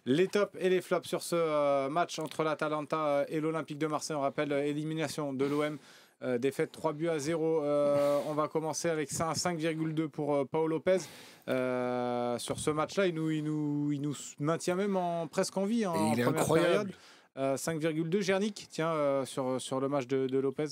Les tops et les flops sur ce match entre l'Atalanta et l'Olympique de Marseille. On rappelle élimination de l'OM, défaite 3-0. On va commencer avec ça, 5,2 pour Pau Lopez. Sur ce match-là, il nous maintient même presque en vie en il est première incroyable. période. 5,2. Gernick, tiens, sur le match de Lopez.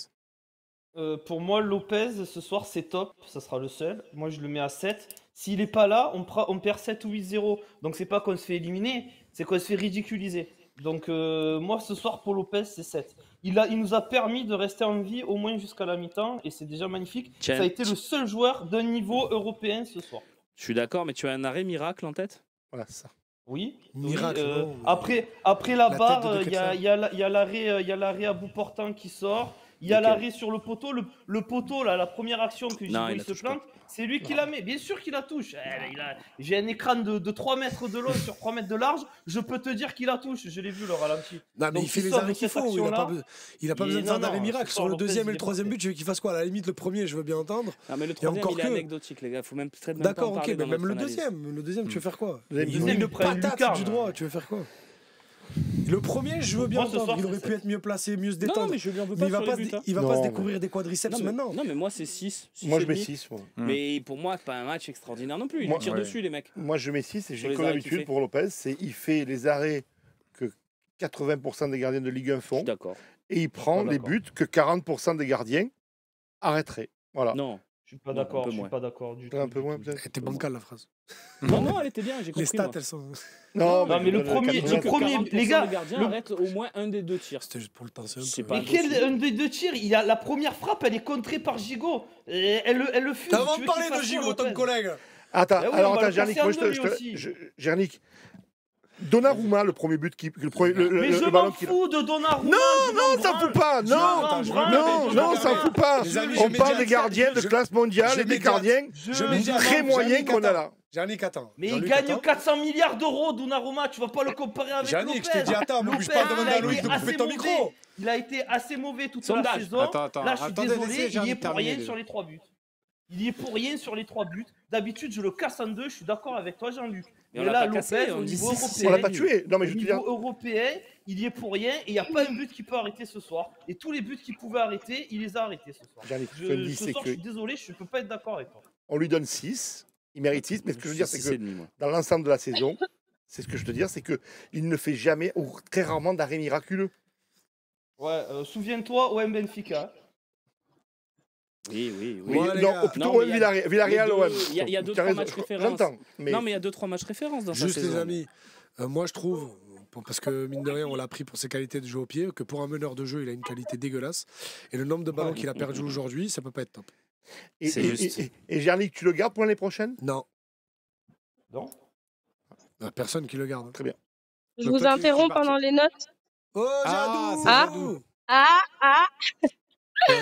Pour moi, Lopez, ce soir, c'est top. Ça sera le seul. Moi, je le mets à 7. S'il n'est pas là, on perd 7 ou 8-0. Donc, c'est pas qu'on se fait éliminer, c'est qu'on se fait ridiculiser. Donc, moi, ce soir, pour Lopez, c'est 7. Il nous a permis de rester en vie au moins jusqu'à la mi-temps. Et c'est déjà magnifique. Ça a été le seul joueur d'un niveau européen ce soir. Je suis d'accord, mais tu as un arrêt miracle en tête? Voilà, c'est ça. Oui. Miracle, oui, non, après la la barre, tête de il y a l'arrêt à bout portant qui sort. Il y a l'arrêt sur le poteau. Le poteau, là, la première action que Gigot se plante, c'est lui qui la met. Bien sûr qu'il la touche. J'ai un écran de 3 mètres de long sur 3 mètres de large. Je peux te dire qu'il la touche. Je l'ai vu le ralenti. Non, mais Donc, il fait il les sort arrêts de qu'il cette faut. Il n'a action-là. pas besoin de faire d'arrêt miracle. ce Sur soir, le Lopez, deuxième il et le est troisième parfait. but, je veux qu'il fasse quoi? À la limite, le premier, je veux bien entendre. Ah, mais le troisième, encore il est que- anecdotique, les gars. Faut même peut-être même pas en D'accord, parler ok, dans mais même notre le analyse. deuxième. Le deuxième, tu veux faire quoi? Le deuxième, Il il prend une patate lucarne. du droit, tu veux faire quoi? Le premier, je veux bien Moi, ce entendre. soir, Il aurait c'est pu être mieux placé, mieux se Non, détendre. mais je lui en veux Mais pas sur les buts. il va pas Non, se mais- découvrir des quadriceps maintenant. Non, mais moi, c'est 6. Moi, je mets 6. Mais pour moi, c'est pas un match extraordinaire non plus. Ils Moi- lui tirent Ouais. dessus, les mecs. Moi, je mets 6 et Sur j'ai les comme arrêts qu'il fait. d'habitude pour Lopez, c'est il fait les arrêts que 80% des gardiens de Ligue 1 Je suis font d'accord. et il prend Pas les d'accord. buts que 40% des gardiens arrêteraient. Voilà. Non. Je suis pas Non, un d'accord. peu Je suis moins. pas d'accord du tout. Un peu du moins tout. peut-être. Elle était bancale la phrase. Non, elle était bien, j'ai Les compris. stats, moi. elles sont. Non, Non, mais le je donne premier- Il 80. dit que premier- 40% les gars, des gardiens le- arrêtent au moins un des deux tirs. C'était juste pour le temps, c'est C'est un peu. pas Mais quel un des deux tirs? Il a la première frappe, elle est contrée par Gigot. Et elle le fume. Avant Tu de veux parler qu'il de fasse quoi, Gigot, ton Lopez? collègue. Attends, Ah oui, alors on va attends, le Gernick, casser moi en deux, lui aussi. Gernick, Donnarumma, le premier but qui. Le Mais je ballon m'en qui. fous de Donnarumma. Non, ça fout pas! Non! Non, ça fout pas! Les amis, On je parle mets des gardiens de je- classe mondiale je et des mets gardiens Je mets très moyens qu'on a là. Yannick, attends. Mais il Jean-Luc, gagne attends. 400 milliards d'euros, Donnarumma. Tu vas pas le comparer avec Yannick, Lopez. je t'ai dit attends, me bouge Lopez, pas, demande il a à Loïc été de couper assez ton mauvais. micro. Il a été assez mauvais toute la Sondage. saison. Attends, Là, je suis attendez, désolé, laissez il y est Yannick pour rien terminer. sur les 3 buts. Il y est pour rien sur les 3 buts. D'habitude, je le casse en deux. Je suis d'accord avec toi, Jean-Luc. Mais on Mais l'a là, pas cassé, Lopez, on au dit niveau six, européen, On l'a pas tué. Non, mais au je veux te dire. niveau européen, il y est pour rien et il n'y a pas un but qui peut arrêter ce soir. Et tous les buts qu'il pouvait arrêter, il les a arrêtés ce soir. Yannick, ce que je dis, Ce c'est soir, que je suis désolé, je ne peux pas être d'accord avec toi. on lui donne 6. Il mérite 6. Mais ce que je veux dire, c'est que 6,5, moi. dans l'ensemble de la saison, c'est ce que je veux te dire, c'est qu'il ne fait jamais ou très rarement d'arrêt miraculeux. Ouais, souviens-toi, OM Benfica. Oui. Oui, Ouais, les non, gars. plutôt Non, mais OM il y a- Villarreal, les deux- OM. il y a deux, Tu as trois raison, matchs références. J'entends. Mais Non, mais il y a 2-3 matchs références dans Juste sa les saison. amis, moi je trouve, parce que mine de rien on l'a pris pour ses qualités de jeu au pied, que pour un meneur de jeu il a une qualité dégueulasse. Et le nombre de ballons qu'il a perdu aujourd'hui, ça peut pas être top. C'est juste. Et Gernick, tu le gardes pour l'année prochaine? Non, Non. il y a personne qui le garde. Très bien. Je Le vous petit qui interromps est parti. pendant les notes. Oh Ah, Jadou, c'est Jadou. Ah,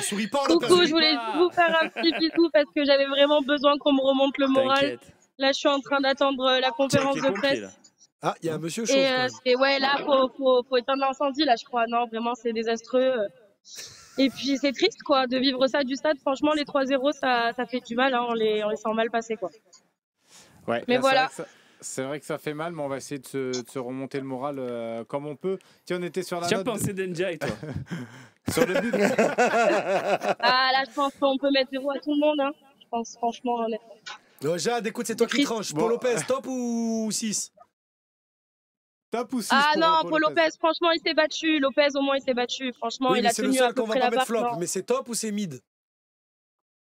Souris pas, le coucou, père. je voulais vous faire un petit bisou parce que j'avais vraiment besoin qu'on me remonte le moral. T'inquiète. Là, je suis en train d'attendre la Tiens, conférence avec de les pompiers, presse. là. Ah, il y a un monsieur chaud. Et quand même. ouais, là, faut éteindre l'incendie, là, je crois. Non, vraiment, c'est désastreux. Et puis, c'est triste, quoi, de vivre ça du stade. Franchement, les 3-0, ça fait du mal, hein. On les sent mal passer, quoi. Ouais, Mais là, voilà. C'est vrai que ça fait mal, mais on va essayer de se remonter le moral comme on peut. Tiens, on était sur la Tiens, note pensez d'Enjay, toi. sur le but. Ah, là, je pense qu'on peut mettre 0 à tout le monde, hein. Je pense, franchement, honnêtement. Non, Jade, écoute, c'est toi qui Triste. tranches. Bon. Paul Lopez, top ou 6? Top ou 6 Ah pour non, Paul Paul Lopez, franchement, il s'est battu. Lopez, au moins, il s'est battu. Franchement, Oui, il mais a c'est le tenu à seul peu qu'on va près pas la mettre barre. flop. Non. Mais c'est top ou c'est mid?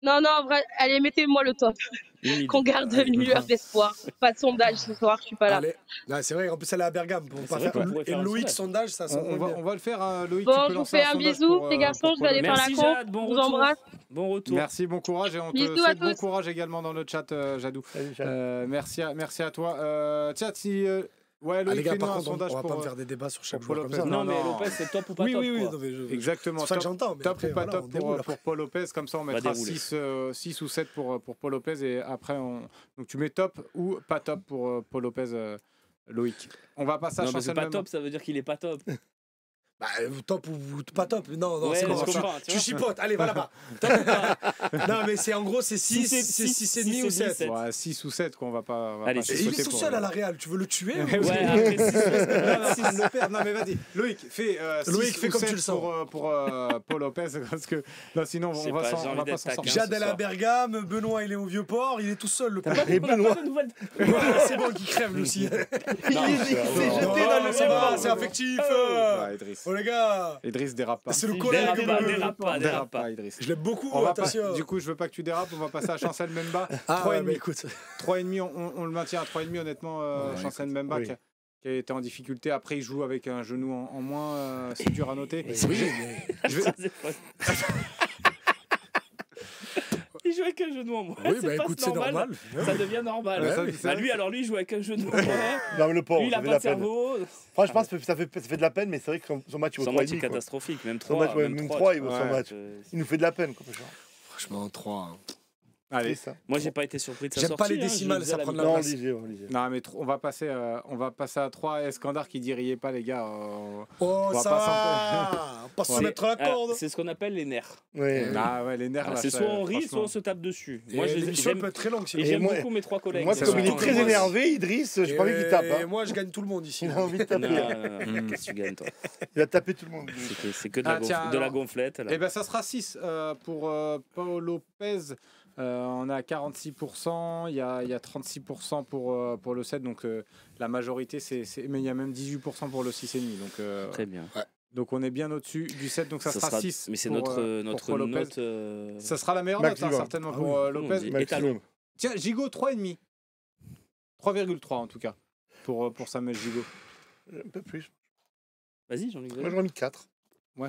Non, en vrai, allez, mettez-moi le top. Humide. Qu'on garde une lueur d'espoir. Pas de sondage ce soir, je suis pas là. Allez. Là, c'est vrai, en plus elle est à Bergame. Pour C'est pas vrai faire qu'on pourrait faire un Loïc sondage. sondage, ça On va le faire, hein, Loïc. Bon, tu peux je vous lancer fais un sondage bisou, pour, les garçons, pour je vais aller Paul faire Merci, la conf. Jade, bon Je vous retour. embrasse. Bon retour. Merci, bon courage et on te Bisous à souhaite bon tous. courage également dans le chat, Jadou. Salut, Jade. Merci à toi. Tiens, si ouais, Ah, Loïc, les gars, fais-nous par un contre, sondage on va pour pas me faire des débats sur chaque pour joueur Paul comme ça. Lopez. Non, mais Non. Lopez, c'est top ou pas Oui, top, oui, quoi. non, mais Exactement. c'est ça que Top, j'entends. mais top après, ou pas voilà, top on déroule pour après. Paul Lopez, comme ça on va mettra dérouler. 6 ou 7 pour Paul Lopez et après donc tu mets top ou pas top pour Paul Lopez, Loïc. On va passer à Non, mais c'est Chancel pas Memon. top, ça veut dire qu'il est pas top. Bah, top ou pas top? Non, Ouais, c'est bon. je comprends, tu Tu vois. chipotes, allez, va là-bas. Top ou pas Non, mais c'est en gros, c'est 6, c'est c'est 6, 6,5 ou 7. 7. Ouais, 6 ou 7 qu'on va pas. Allez, pas c'est- Et il chipoter est tout pour- seul à la Real, tu veux le tuer ou- Ouais, après 6, Le père, non mais vas-y, Loïc, fais Loïc, 6 fais ou comme tu 7 le sens. pour Paul Lopez, parce que non, sinon Je sais on va pas, s'en j'ai on envie va pas d'être s'en taquin. sortir. Jade, ce elle est à soir. Bergame, Benoît, il est au Vieux-Port, il est tout seul, le pauvre. Et On a Benoît. pas de nouvelles. C'est bon, qu'il crève lui aussi. Il s'est jeté Non, dans le ça va, débat. c'est affectif. Ouais, Idriss. Oh les gars, Idriss dérape pas. c'est le C'est collègue. Dérape pas, Dérape pas, Idriss. Je l'aime beaucoup, On va pas- attention. du coup, je veux pas que tu dérapes, on va passer à Chancel Mbemba. Ah, 3,5. bah écoute. 3,5, on le maintient à 3,5 honnêtement, Ouais, Chancel Mbemba oui. qui a été en difficulté. Après, il joue avec un genou en moins, c'est dur à noter. Oui, mais. Je vais- Ça, c'est pas- Il joue avec un genou en moins. Oui, c'est bah pas écoute, c'est normal. Ça devient normal. Ouais, Ouais, ça- Bah, lui, alors lui, il joue avec un genou en moins. Non, mais le pauvre, Lui, il ça a fait de pas la de peine. cerveau. Franchement, ça fait de la peine, mais c'est vrai que son match, il vaut Son 3,5. match est quoi. catastrophique. Même Son 3. match, ouais, même 3, il vaut son Ouais. match. Il nous fait de la peine, quoi, genre. Franchement, 3. Allez. C'est ça. Moi, j'ai pas été surpris de sa J'aime sortie. pas les hein, je décimales, le disais ça à la prend de la Non, place. lisez, lisez. Non, mais on va passer à 3. Eskandar qui dit riez pas, les gars. Oh, va ça pas va. On va pas se Ouais. mettre à la corde. C'est ce qu'on appelle les nerfs. Ouais. Ah ouais, les nerfs là. C'est ça, soit on rit, soit franchement. on se tape dessus. Et Moi, l'émission j'aime peut être très longue. et sinon. j'aime moi- beaucoup mes 3 collègues. Moi, C'est comme il vrai. est très énervé, Idriss, j'ai pas envie qu'il tape. Et Hein. moi, je gagne tout le monde ici. Il a envie de Non, taper. non, qu'est-ce que tu gagnes, toi? Il a tapé tout le monde. C'est que de Ah, la, tiens, de la alors. gonflette. Là. Eh ben ça sera 6 pour Paul Lopez. On est à 46%, il y a 36% pour le 7, donc la majorité, mais il y a même 18% pour le 6,5. Très bien. Donc on est bien au-dessus du 7, donc ça sera 6. Mais c'est pour, notre Paul Lopez. note. Ça sera la meilleure note, Maximum. certainement, Ah pour oui. Lopez. On dit Maximum. étalon. Tiens, Gigot, 3,5. 3,3 en tout cas, pour Samuel Gigot. Un peu plus. Vas-y, Jean-Luc. Moi, j'aurais mis 4. Bon,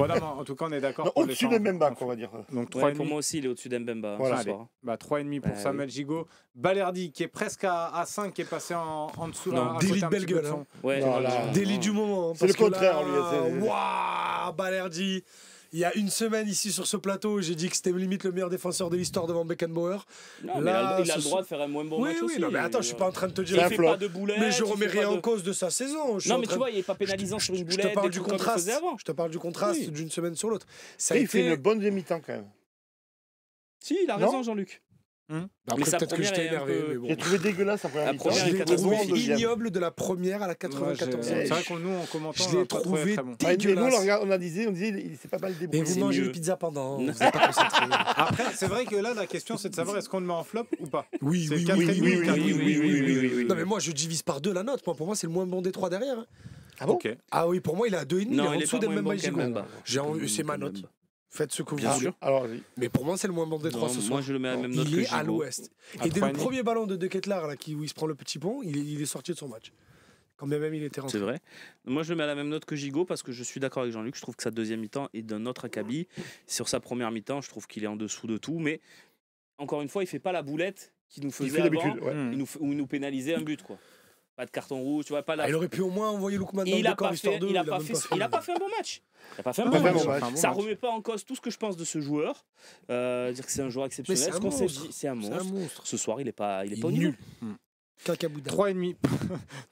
non, mais en tout cas, on est d'accord. pour Au-dessus les de champs. Mbemba, on va dire. Donc Ouais, 3,5. pour moi aussi, il est au-dessus d'Mbemba Voilà. ce soir. Bah, 3,5 pour Bah, Samuel Gigot. Balerdi qui est presque à 5, qui est passé en dessous. Non, à délit côté de un belle petit peu gueule, son- Ouais, Non, là, Délit du moment. C'est le parce que contraire, là, lui, Waouh, Balerdi. Il y a une semaine ici sur ce plateau, j'ai dit que c'était limite le meilleur défenseur de l'histoire devant Beckenbauer. Non, mais Là, il a le ce droit de faire un moins bon Oui, match oui, aussi. non, mais attends, je suis pas en train de te Il dire. un fait flop. pas de boulettes. Mais je il remets fait rien pas en de- cause de sa saison. Je suis Non, en mais train tu de- vois, il est pas pénalisant sur une Je te boulette. parle des du trucs comme il contraste. faisait avant. Je te parle du contraste Oui. d'une semaine sur l'autre. Ça a Il fait été. une bonne demi-temps quand même. Si, il a Non raison, Jean-Luc. Après, sa peut-être que première j'étais est un énervé, peu- mais bon. J'ai trouvé dégueulasse en première La mi-temps. première Je est l'ai catastrophique. trouvé deuxième. ignoble de la première à la Ouais, 94e. c'est vrai que nous, en commentant, Je on l'ai l'a pas trouvé trouvé très bon. Et nous, dégueulasse. on disait, il s'est pas mal Mais débrouillé. vous c'est mangez mieux. les pizzas pendant, vous n'êtes pas concentré. Après, c'est vrai que là, la question, c'est de savoir est-ce qu'on le met en flop ou pas. Oui, C'est oui, quatre oui, et oui, demi, oui, quatre. oui. Non, mais moi, je divise par 2 la note. Moi, pour moi, c'est le moins bon des 3 derrière. hein. Ah bon Ok. Ah oui, pour moi, il est à 2,5. Il est Non, en il est dessous pas de moins bon Mbemba et Gigot. qu'Mbemba. C'est ma note. Faites ce que vous Bien voulez. sûr. Alors, vas-y. Mais pour moi, c'est le moins bon des 3 ce soir. Moi, je le mets à la même note Il que est à Gigot. l'ouest. À Et dès le 3,5. premier ballon de Ketelaar, là, où il se prend le petit pont, il est sorti de son match. Quand bien même il était rentré. C'est vrai. Moi, je le mets à la même note que Gigot parce que je suis d'accord avec Jean-Luc. Je trouve que sa deuxième mi-temps est d'un autre acabit. Sur sa première mi-temps, je trouve qu'il est en dessous de tout. Mais encore une fois, il fait pas la boulette qu'il nous Il faisait fait avant. d'habitude. Ouais. Où il nous pénalisait un but, quoi. Pas de carton rouge, tu vois, pas la... Ah, il aurait pu au moins envoyer Lookman dans il le a décor pas histoire fait, de. il a pas fait un bon match. Il a pas fait un bon Pas fait un match. bon match. Enfin, bon Ça match. remet pas en cause tout ce que je pense de ce joueur. Dire que c'est un joueur Mais exceptionnel. c'est Ce un qu'on s'est monstre. dit, c'est un C'est un monstre. monstre. Ce soir, il est pas au Il est niveau. nul. Cacaboudin. 3,5.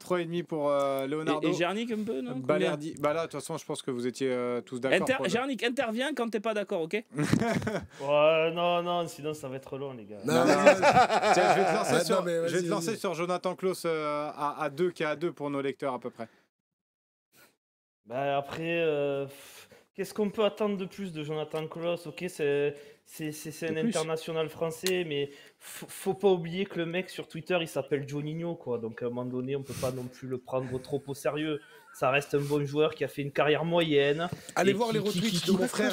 3,5 pour Leonardo. Et Jarnik un peu, non? Balerdi. Bah là, de toute façon, je pense que vous étiez tous d'accord. pour le- Jarnik, intervient quand t'es pas d'accord, ok? Ouais, non, sinon ça va être long, les gars. Non, Non, mais- Tiens, je vais te lancer, Ah, sur, non, mais je vais vas-y, te lancer vas-y. sur Jonathan Klaus à 2, qui est à 2 pour nos lecteurs à peu près. Bah après, qu'est-ce qu'on peut attendre de plus de Jonathan Klaus? Ok, c'est un De plus. international français, mais faut pas oublier que le mec sur Twitter, il s'appelle Joninho, quoi. Donc à un moment donné, on peut pas non plus le prendre trop au sérieux. Ça reste un bon joueur qui a fait une carrière moyenne. Allez et voir les retweets de mon frère.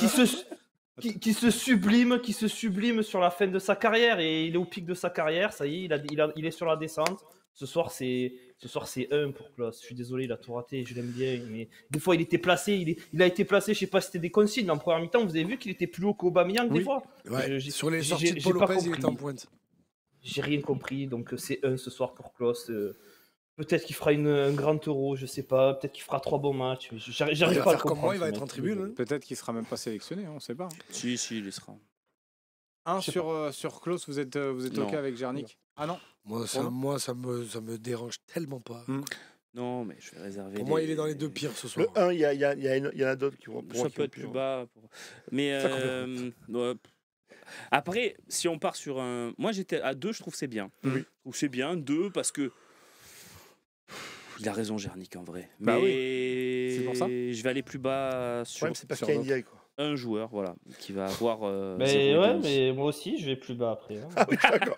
Qui se sublime sur la fin de sa carrière, et il est au pic de sa carrière. Ça y est, il est sur la descente. Ce soir, c'est 1 pour Klaus. Je suis désolé, il a tout raté. Je l'aime bien, mais des fois, il était placé. Il a été placé. Je sais pas si c'était des consignes. Mais en première mi-temps, vous avez vu qu'il était plus haut qu'Aubameyang des Oui. fois. Ouais, J'ai- sur les j'ai- sorties de j'ai Paul pas Lopez, il compris. est en pointe. J'ai rien compris. Donc c'est 1 ce soir pour Klaus. Peut-être qu'il fera un grand euro, je sais pas. Peut-être qu'il fera 3 bons matchs. Il J'arrive va pas à le faire comme comprendre. moi, il va ce être en mec. tribune. hein. Peut-être qu'il sera même pas sélectionné, on sait pas. Si, il y sera. Un Je sais sur Klaus, vous êtes OK Non. avec Jarnik? Ah non. Moi, ça me dérange tellement pas. Mm. Non, mais je vais réserver. Pour moi, il est dans les deux pires ce soir. Le 1, il y en a d'autres qui vont. Ça peut être plus bas. Mais Ça, complètement. après, si on part sur un. Moi, j'étais à 2, je trouve que c'est bien. Oui. Je trouve que c'est bien, 2, parce que. Il a raison, Gernick, en vrai. Bah mais C'est pour ça. je vais aller plus bas sur Ouais, c'est parce sur qu'il y a Ndiaye, quoi. un joueur, voilà, qui va avoir. Mais 0,12. mais moi aussi, je vais plus bas après. hein. Ah oui, d'accord.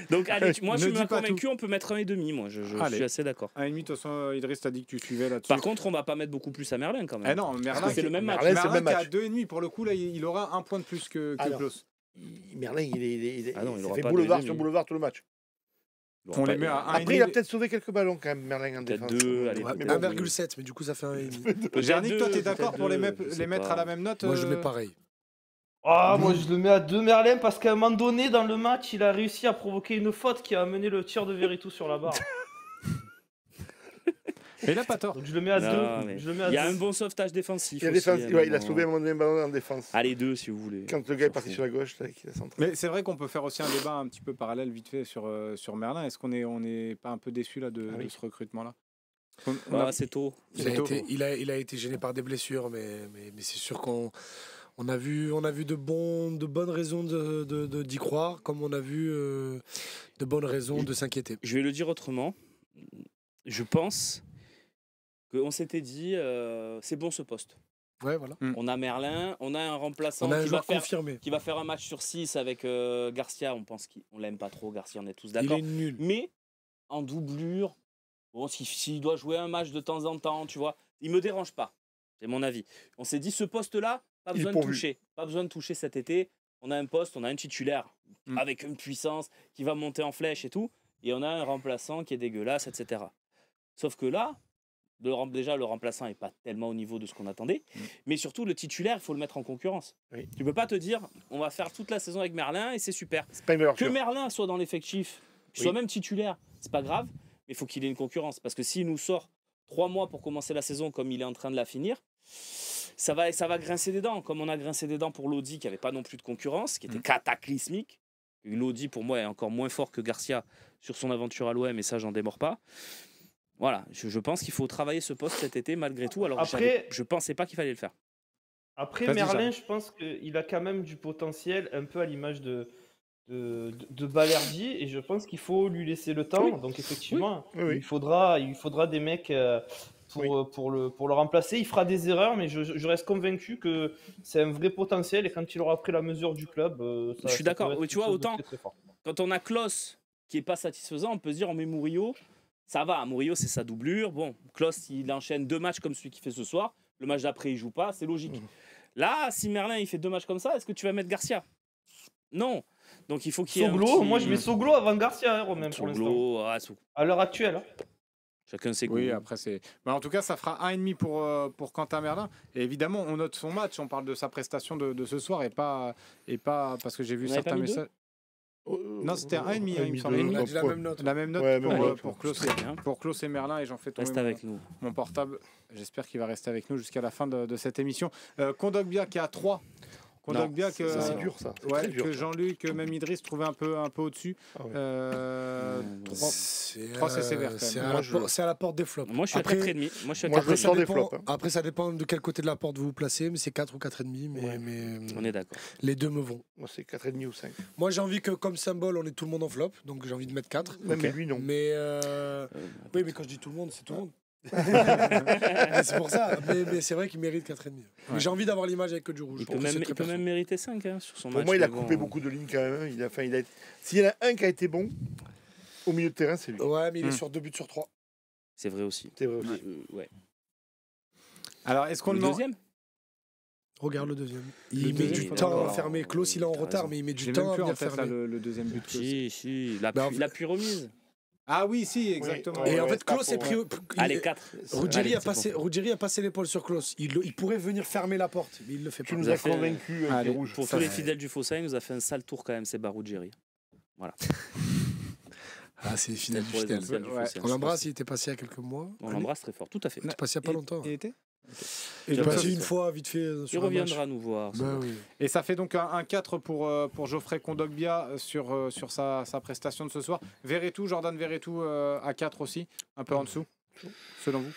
Donc, allez, moi, je Ne suis dis pas convaincu, on peut mettre 1,5. Moi, je Allez. suis assez d'accord. 1,5, de toute façon, Idriss t'a dit que tu suivais là-dessus. Par contre, on va pas mettre beaucoup plus à Merlin quand même. Eh non, Merlin, c'est le même match. Merlin, c'est le Merlin même qui a match. 2,5 pour le coup, là, il aura un point de plus que Alors, Klaus. Merlin, il Ah non, il ça aura fait pas boulevard de sur demi. boulevard tout le match. On les met à 1,5. Après, il a peut-être sauvé quelques ballons quand même, Merlin, en Peut-être défense. 2, allez. Ouais, Mais bon, 1,7, mais du coup, ça fait 1,5. Peut-être Gernick, toi, deux, t'es d'accord peut-être pour les, deux, je sais mettre pas. à la même note Moi, je mets pareil. Ah, moi je le mets à 2 Merlin parce qu'à un moment donné dans le match, il a réussi à provoquer une faute qui a amené le tir de Veretout sur la barre. Mais il a pas tort. Donc je le mets à Non, 2. mais Je le mets à il y a 2. un bon sauvetage défensif. Il a, aussi, défense, à un ouais, il a moment. sauvé un moment donné un ballon en défense. Allez, 2 si vous voulez. Quand le gars est S'en parti fout. sur la gauche, là, qu'il a centré. Mais c'est vrai qu'on peut faire aussi un débat un petit peu parallèle vite fait sur Merlin. Est-ce qu'on est pas un peu déçu là de oui. ce recrutement-là C'est tôt. Il a été gêné par des blessures, mais c'est sûr qu'on a vu de bonnes raisons d'y croire, comme on a vu de bonnes raisons de s'inquiéter. Je vais le dire autrement. Je pense qu'on s'était dit c'est bon ce poste. Ouais, voilà. On a Merlin, on a un remplaçant On a un qui, va joueur faire, confirmé. qui va faire un match sur 6 avec Garcia. On pense qu'on l'aime pas trop, Garcia, on est tous Il d'accord. est nul. Mais en doublure, bon, s'il doit jouer un match de temps en temps, tu vois, il me dérange pas. C'est mon avis. On s'est dit ce poste-là, pas Il est besoin de pourvu. toucher. Pas besoin de toucher cet été. On a un poste, on a un titulaire avec une puissance qui va monter en flèche et tout. Et on a un remplaçant qui est dégueulasse, etc. Sauf que là, déjà, le remplaçant n'est pas tellement au niveau de ce qu'on attendait. Mais surtout, le titulaire, il faut le mettre en concurrence. Oui. Tu peux pas te dire, on va faire toute la saison avec Merlin et c'est super. C'est pas une valeur Que sûre. Merlin soit dans l'effectif, qu'il soit même titulaire, c'est pas grave. Mais il faut qu'il ait une concurrence. Parce que s'il nous sort 3 mois pour commencer la saison comme il est en train de la finir, ça va grincer des dents. Comme on a grincé des dents pour Lodi, qui n'avait pas non plus de concurrence, qui était cataclysmique. Lodi, pour moi, est encore moins fort que Garcia sur son aventure à l'OM, et ça, j'en démords pas. Voilà, je pense qu'il faut travailler ce poste cet été malgré tout. Alors Après- je pensais pas qu'il fallait le faire. Après Vas-y, Merlin, Jean. je pense qu'il a quand même du potentiel, un peu à l'image de Balerdi, et je pense qu'il faut lui laisser le temps. Oui. Donc effectivement, Oui, oui. il faudra des mecs pour le remplacer. Il fera des erreurs, mais je reste convaincu que c'est un vrai potentiel, et quand il aura pris la mesure du club, Je suis d'accord. peut être Oui, tu vois, quelque chose de autant- très, très fort. Quand on a Klos qui est pas satisfaisant, on peut se dire on met Murillo, ça va. Murillo, c'est sa doublure. Bon, Klos, il enchaîne 2 matchs comme celui qu'il fait ce soir. Le match d'après, il joue pas, c'est logique. Là, si Merlin il fait 2 matchs comme ça, est-ce que tu vas mettre Garcia? Non. Donc il faut qu'il y ait un Soglo, petit- moi je mets Soglo avant Garcia, hein, Romain, pour l'instant. Soglo, À l'heure actuelle. hein. chacun ses goûts. Oui, après c'est. En tout cas, ça fera 1,5 pour Quentin Merlin. Et évidemment, on note son match. On parle de sa prestation de ce soir et pas parce que j'ai vu On avait certains pas mis messages. Non, c'était 1,5, il me semble. On a dit la même note. La même note Ouais, pour, même note, pour je Klaus Très bien. pour Klaus et Merlin, et j'en fais tomber Reste avec nous. mon portable. J'espère qu'il va rester avec nous jusqu'à la fin de cette émission. Kondogbia qui a 3. Kondogbia que, Ça, c'est dur, ça. C'est ouais, très dur, que ça. Jean-Luc, même Idriss trouvait un peu au-dessus. Ah ouais. Trois, c'est sévère, quand même. C'est Moi, à la porte des flops. Moi, je suis Après- à 4,5. Moi, je suis à Moi, je 4,5. sors des flops, hein. Après, ça dépend de quel côté de la porte vous vous placez, mais c'est 4 ou 4,5. Ouais. On est d'accord. Les deux me vont. Moi, c'est 4,5 ou 5. Moi, j'ai envie que, comme symbole, on est tout le monde en flop, donc j'ai envie de mettre 4. Même lui, non. Mais oui, mais quand je dis tout le monde, c'est tout le monde. Mais c'est pour ça. Mais c'est vrai qu'il mérite 4,5. Mais j'ai envie d'avoir l'image avec que du rouge. Il Je peut trouve que c'est même, très il peut perso. même mériter 5 sur son Pour match. moi, il a mais bon. coupé beaucoup de lignes quand même. S'il y en a un qui a été bon au milieu de terrain, c'est lui. Ouais, mais il est sur 2 buts sur 3. C'est vrai aussi. C'est vrai aussi. Ouais. Alors, est-ce qu'on Le le met en- deuxième Regarde le deuxième. Le Il met deuxième, du il faut temps à d'accord. fermer. Klaus, il est en T'as retard, raison. mais il met du J'ai temps même à plus bien en tête là, fermer. le deuxième but. Klaus. Si, Bah, en fait- l'appui remise. Ah oui, si, exactement. Et en Ouais, fait, Klaus pas est pris. Allez, 4. Ruggieri a passé l'épaule sur Klaus. Il pourrait venir fermer la porte, mais il le fait pas. Tu nous Vous as avez fait- convaincus avec Allez, les rouges. Pour Ça, tous les c'est- fidèles du Fossin, il nous a fait un sale tour quand même, c'est Baroudjeri. Ah, c'est fidèle du Pour les fidèle. anciens du Ouais. Fossin. On l'embrasse, il était passé il y a quelques mois. On l'embrasse très fort, tout à fait. Il était passé il y a pas longtemps. Il était Il est Comme passé ça, une fois, vite fait, Il sur un match. reviendra nous voir. Bah oui. Et ça fait donc un 4 pour Geoffrey Kondogbia sur sa prestation de ce soir. Jordan Verretou à 4 aussi, un peu en dessous. selon vous?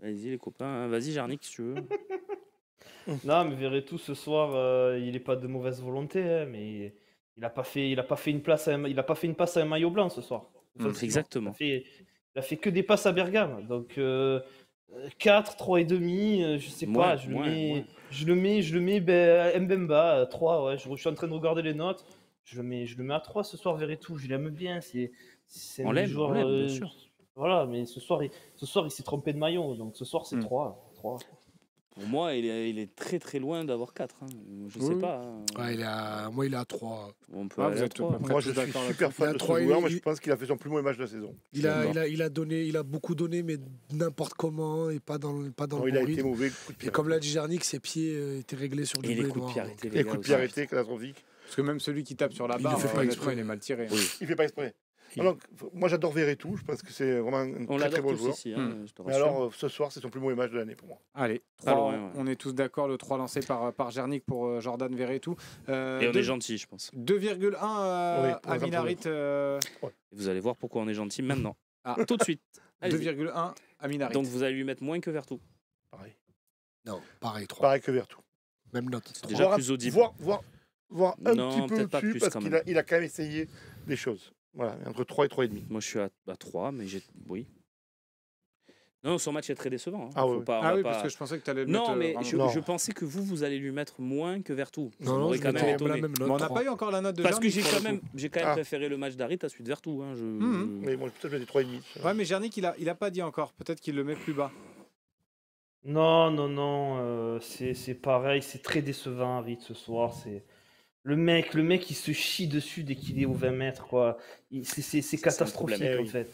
Vas-y, les copains. Hein. Vas-y, Jarnik, si tu veux. Non, mais Verretou ce soir, il est pas de mauvaise volonté, hein, mais il a pas fait une passe à un maillot blanc ce soir. offensivement. Exactement. Il a fait que des passes à Bergame. Donc 4, 3 et demi, je sais pas, je le mets Mbemba 3, ouais, je suis en train de regarder les notes. Je le mets à 3 ce soir Verretou, je l'aime bien, c'est On un l'aime, joueur, bien sûr. voilà, mais ce soir il s'est trompé de maillot, donc ce soir c'est 3. Pour moi, il est très très loin d'avoir 4. Hein. Je sais pas. Hein. Ouais, moi, il est à 3. On peut Ah, aller vous à êtes 3. à peu près Moi, tous je suis d'accord super fan de ce trois, joueur, il- mais je pense qu'il a fait son plus mauvais match de la saison. Il a beaucoup donné, mais n'importe comment et pas dans Non, le il bon a été rythme. mauvais. Coup de pied Et comme l'a dit Jarnik, ses pieds étaient réglés sur du Et les blé coups de noir. pied donc, arrêtés, Les les coups gars, de pied aussi. arrêtés, catastrophiques. Parce que même celui qui tape sur la Il le barre, fait pas honnêtement, exprès. il est mal tiré. Oui. Il fait pas exprès. Alors, moi, j'adore Verretou. Je pense que c'est vraiment un On très très l'adore bon tous joueur. ici, hein, je te Mais rassure. alors, ce soir, c'est son plus mauvais match de l'année pour moi. Allez, Pas 3, loin, ouais. on est tous d'accord, le 3 lancé par Jarnik pour Jordan Verretou. Et on est gentil, je pense. 2,1 Oui, pour à exemple, Minarit. Et vous allez voir pourquoi on est gentil maintenant. Ah. Tout de suite. Allez-y. 2,1 à Minarit. Donc vous allez lui mettre moins que Vertou. Pareil. Non, pareil, 3. Pareil que Verretou. Même note. C'est déjà Voire- plus audible. Voir un Non, petit peu peut-être pas au-dessus plus, parce quand qu'il même. a quand même essayé des choses. Voilà, entre 3 et 3,5. Moi, je suis à 3, mais j'ai. Oui. Non, son match est très décevant. Hein. Ah Faut ouais. pas- on Ah va oui, pas- parce que je pensais que tu allais le Non, mettre. mais vraiment. Non. je pensais que vous allez lui mettre moins que Vertou. Ça Non, m'aurait je quand même mettrais étonné. la même note. Mais on n'a 3. pas eu encore la note de Parce que Jarnik, pour le coup. j'ai quand même Ah. préféré le match d'Harit à celui de Vertou. Hein. Mais moi, peut-être je mets des 3,5. Ouais, mais Jarnik, il a pas dit encore. Peut-être qu'il le met plus bas. Non, c'est pareil, c'est très décevant Harit ce soir. C'est le mec, il se chie dessus dès qu'il est aux 20 mètres, quoi. C'est catastrophique problème. en fait.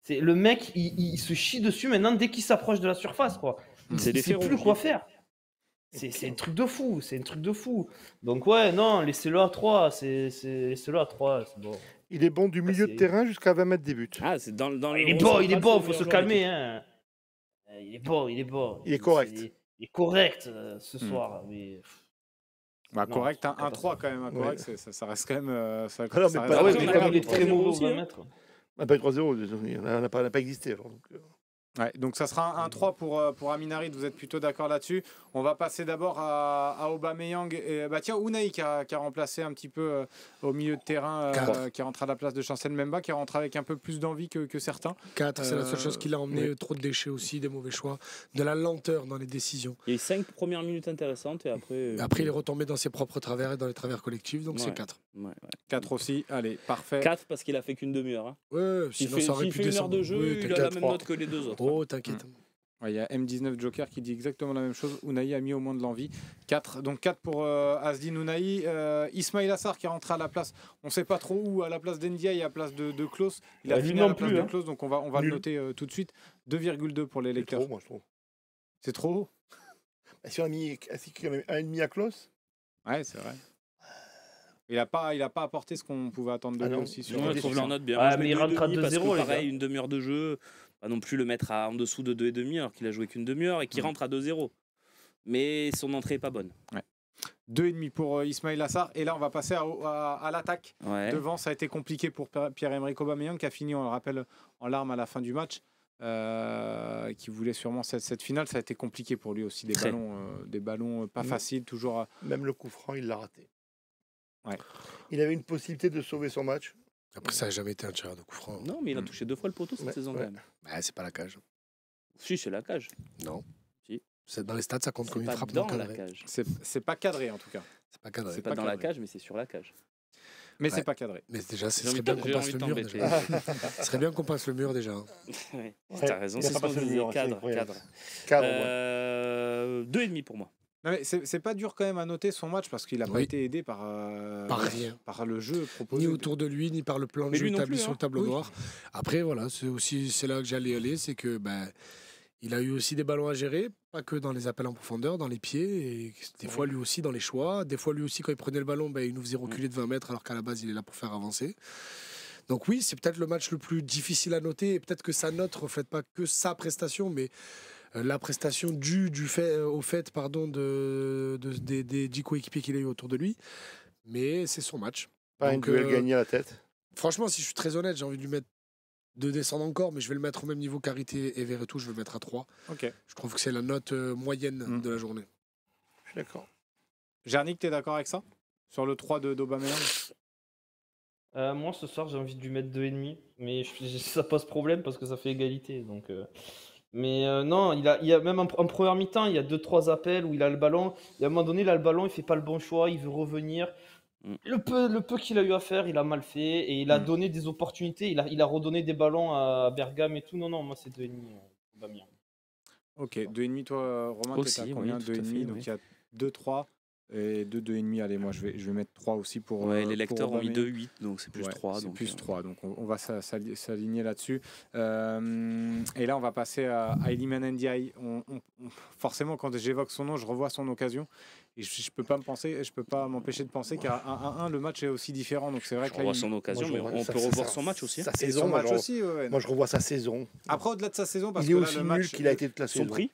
C'est le mec, il se chie dessus maintenant dès qu'il s'approche de la surface, quoi. C'est Il des sait férons, plus je quoi dis. faire. C'est un truc de fou, Donc ouais, non, laissez-le à 3, laissez-le à 3, c'est bon. Il est bon du milieu de c'est- terrain jusqu'à 20 mètres des buts. Ah, c'est dans le. Il est bon, faut se calmer, hein. Il est bon. Il est correct. Il est correct ce soir, mais. Bah, Non, correct, c'est un 3 quand même. Un correct, ça reste quand même. Ça, Ah non, mais ça pas- reste- Ah ouais, Après, mais il comme est très mauvais aussi, aux 20 hein. mètres. On n'a pas eu 3-0, on n'a pas existé. Alors, donc, Ouais, donc ça sera un 3 pour Aminarit, vous êtes plutôt d'accord là-dessus. On va passer d'abord à Aubameyang. Et, bah tiens, Unai qui a remplacé un petit peu au milieu de terrain, qui rentre à la place de Chancel Mbemba, qui rentre avec un peu plus d'envie que certains. 4, c'est la seule Euh, chose qu'il a emmené. ouais. Trop de déchets aussi, des mauvais choix, de la lenteur dans les décisions. Il y a eu 5 premières minutes intéressantes et après. Après, il est retombé dans ses propres travers et dans les travers collectifs, donc Ouais. c'est 4. 4 aussi, allez, parfait. 4 parce qu'il a fait qu'une demi-heure. Hein. Ouais, S'il sinon fait, ça aurait s'il pu fait une heure descendre. de jeu, Oui, il a t'inquiète. la même note que les deux autres. Oh, t'inquiète. Ouais, il y a M19 Joker qui dit exactement la même chose. Unai a mis au moins de l'envie. 4, donc 4 pour Asdin Unai. Ismail Assar qui est rentré à la place, on ne sait pas trop où, à la place d'Endia et à la place de Klose. Il a Lui fini à non la place plus, de hein. Klose, donc on va le Nul. noter tout de suite. 2,2 pour les c'est lecteurs. trop, moi, je trouve. C'est trop haut. Si on a mis quand même 1,5 à Klaus, Ouais, c'est vrai. Il a pas apporté ce qu'on pouvait attendre de Ah lui non. aussi. Sur Moi, je des trouve six, leur note bien. Ah, Moi, je mais mets il rentre à 2,5 parce 2-0, que les pareil, gars. une demi-heure de jeu, pas non plus le mettre en dessous de 2,5 alors qu'il a joué qu'une demi-heure et qu'il rentre à 2-0. Mais son entrée est pas bonne. 2,5 pour Ismail Assar. Et là, on va passer à l'attaque. Ouais. Devant, ça a été compliqué pour Pierre-Emerick Aubameyang qui a fini, on le rappelle, en larmes à la fin du match. Qui voulait sûrement cette finale. Ça a été compliqué pour lui aussi. Des ballons pas faciles, toujours. même le coup franc, il l'a raté. Ouais. Il avait une possibilité de sauver son match. Après, ça n'a jamais été un tireur de coup franc. Non, mais il a touché 2 fois le poteau cette Ouais, saison ouais. quand même. Bah, c'est pas la cage. Si, c'est la cage. Non. Si. Dans les stats, ça compte C'est comme une pas frappe dans non la cadrée. cage. C'est pas cadré en tout cas. C'est pas cadré. C'est pas pas dans la cadré. cage, mais c'est sur la cage. Mais Ouais. c'est pas cadré. Mais déjà, ce J'ai serait envie bien de- qu'on j'ai passe envie le de mur t'embêter. déjà. Ce serait bien qu'on passe le mur déjà. Ouais. Ouais, T'as raison, il a c'est pas ce qu'on passé le disait. mur, c'est Cadre, incroyable. cadre. Cadre, ouais. 2,5 pour moi. Non, mais c'est pas dur quand même à noter son match parce qu'il n'a pas Oui. été aidé par rien. par le jeu proposé. Ni autour de lui, ni par le plan de Mais jeu lui non établi plus, sur hein. le tableau Oui. noir. Après, voilà, c'est là que j'allais aller, c'est que il a eu aussi des ballons à gérer, pas que dans les appels en profondeur, dans les pieds, et des fois lui aussi dans les choix, des fois lui aussi quand il prenait le ballon, il nous faisait reculer de 20 mètres alors qu'à la base il est là pour faire avancer. Donc oui, c'est peut-être le match le plus difficile à noter, et peut-être que sa note reflète pas que sa prestation, mais la prestation due au fait des 10 coéquipiers qu'il a eu autour de lui. Mais c'est son match. Pas un Donc, duel gagné à la tête. Franchement, si je suis très honnête, j'ai envie de lui mettre de descendre encore, mais je vais le mettre au même niveau qu'Arité et Verretou, je vais le mettre à 3. Ok. Je trouve que c'est la note moyenne de la journée. Je suis d'accord. Jarnik, t'es d'accord avec ça? Sur le 3 d'Aubameyang? Moi, ce soir, j'ai envie de lui mettre 2,5. Mais ça pose problème parce que ça fait égalité. Donc, non, il y a même en première mi-temps, il y a 2-3 appels où il a le ballon. Et à un moment donné, il a le ballon, il fait pas le bon choix, il veut revenir. Le peu qu'il a eu à faire, il a mal fait. Et il a donné des opportunités. Il a redonné des ballons à Bergame et tout. Non, moi, c'est 2,5. Aubameyang. Ok, 2,5 toi, Romain, Aussi, t'es à oui, combien? tout à fait, 2,5, donc oui. il y a 2-3 et 2,5. Allez, moi je vais mettre 3 aussi pour. Ouais, les pour lecteurs ont mis Aubameyang. 2-8, donc c'est plus Ouais, 3. c'est Donc, plus 3, donc on va s'aligner là-dessus. Et là, on va passer à Iliman Ndiaye. Forcément, quand j'évoque son nom, je revois son occasion. Et je peux pas m'empêcher de penser qu'à 1-1, le match est aussi différent. Donc c'est vrai Je que là, revois son occasion, mais on peut revoir son match aussi. Sa et saison, son moi, match je, aussi. Ouais. moi, je revois sa saison. Après, au-delà de sa saison, parce Il est que là, aussi le nul match, qu'il a été toute la saison. Son prix,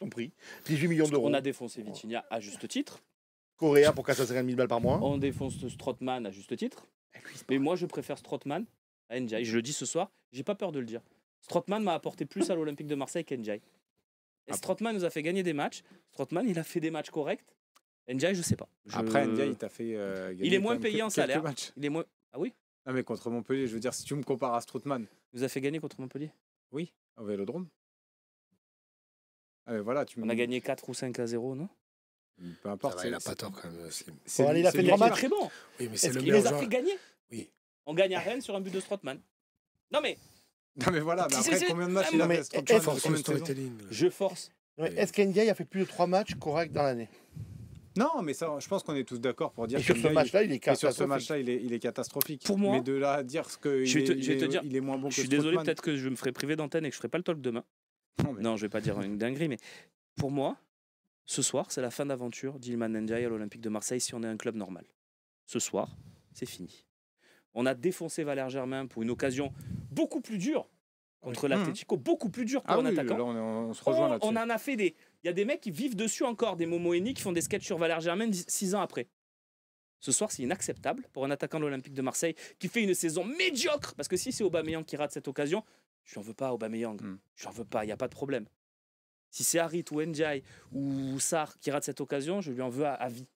Son prix. 18 millions d'euros. on a défoncé Vitinha à juste titre. Coréen pour 450 000 balles par mois. On défonce Strootman à juste titre. Mais moi, je préfère Strootman à Ndiaye. Je le dis ce soir, j'ai pas peur de le dire. Strootman m'a apporté plus à l'Olympique de Marseille qu'Ndiaye. Et Strootman nous a fait gagner des matchs. Strootman, il a fait des matchs corrects. Ndiaye, je sais pas. Après, Ndiaye, il t'a fait. Il est moins payé en salaire. Matchs. Il est moins. Ah oui. Non, mais contre Montpellier, je veux dire, si tu me compares à Strootman, Il nous a fait gagner contre Montpellier. oui, au Vélodrome. Voilà, On a gagné 4 ou 5-0, non? Peu importe. Il a pas tort quand même, Slim. Bon, allez, il a fait 3 Il est matchs. très bon. Oui, mais c'est Est-ce le Il meilleur les a joueur. fait gagner. Oui. On gagne à Rennes sur un but de Strootman. Non mais Non, mais voilà, mais après, C'est- combien de matchs Ah, il a mais fait est-ce Strootman, que- Force combien le de saisons storytelling. là. je force. Ouais, est-ce qu'Ndiaye a fait plus de 3 matchs corrects dans l'année? Non, mais ça, je pense qu'on est tous d'accord pour dire Et sur que ce match-là, il est et sur ce catastrophique. match-là, il est catastrophique. Pour moi, mais de là à dire ce que je vais te dire, il est moins bon que Je suis désolé, Strootman. peut-être que je me ferai priver d'antenne et que je ferai pas le talk demain. Non, mais- Non, je vais pas dire une dinguerie, mais pour moi, ce soir, c'est la fin d'aventure d'Iliman Ndiaye à l'Olympique de Marseille si on est un club normal. Ce soir, c'est fini. On a défoncé Valère Germain pour une occasion beaucoup plus dure contre l'Atlético, beaucoup plus dure pour Ah un oui, attaquant. là, on se rejoint là-dessus. On en a fait des. Il y a des mecs qui vivent dessus encore, des Momo Eni qui font des sketchs sur Valère Germain 6 ans après. Ce soir, c'est inacceptable pour un attaquant de l'Olympique de Marseille qui fait une saison médiocre. Parce que si c'est Aubameyang qui rate cette occasion, je n'en veux pas à Aubameyang. Je n'en veux pas, il n'y a pas de problème. Si c'est Harit ou Ndiaye ou Sarr qui rate cette occasion, je lui en veux à vie.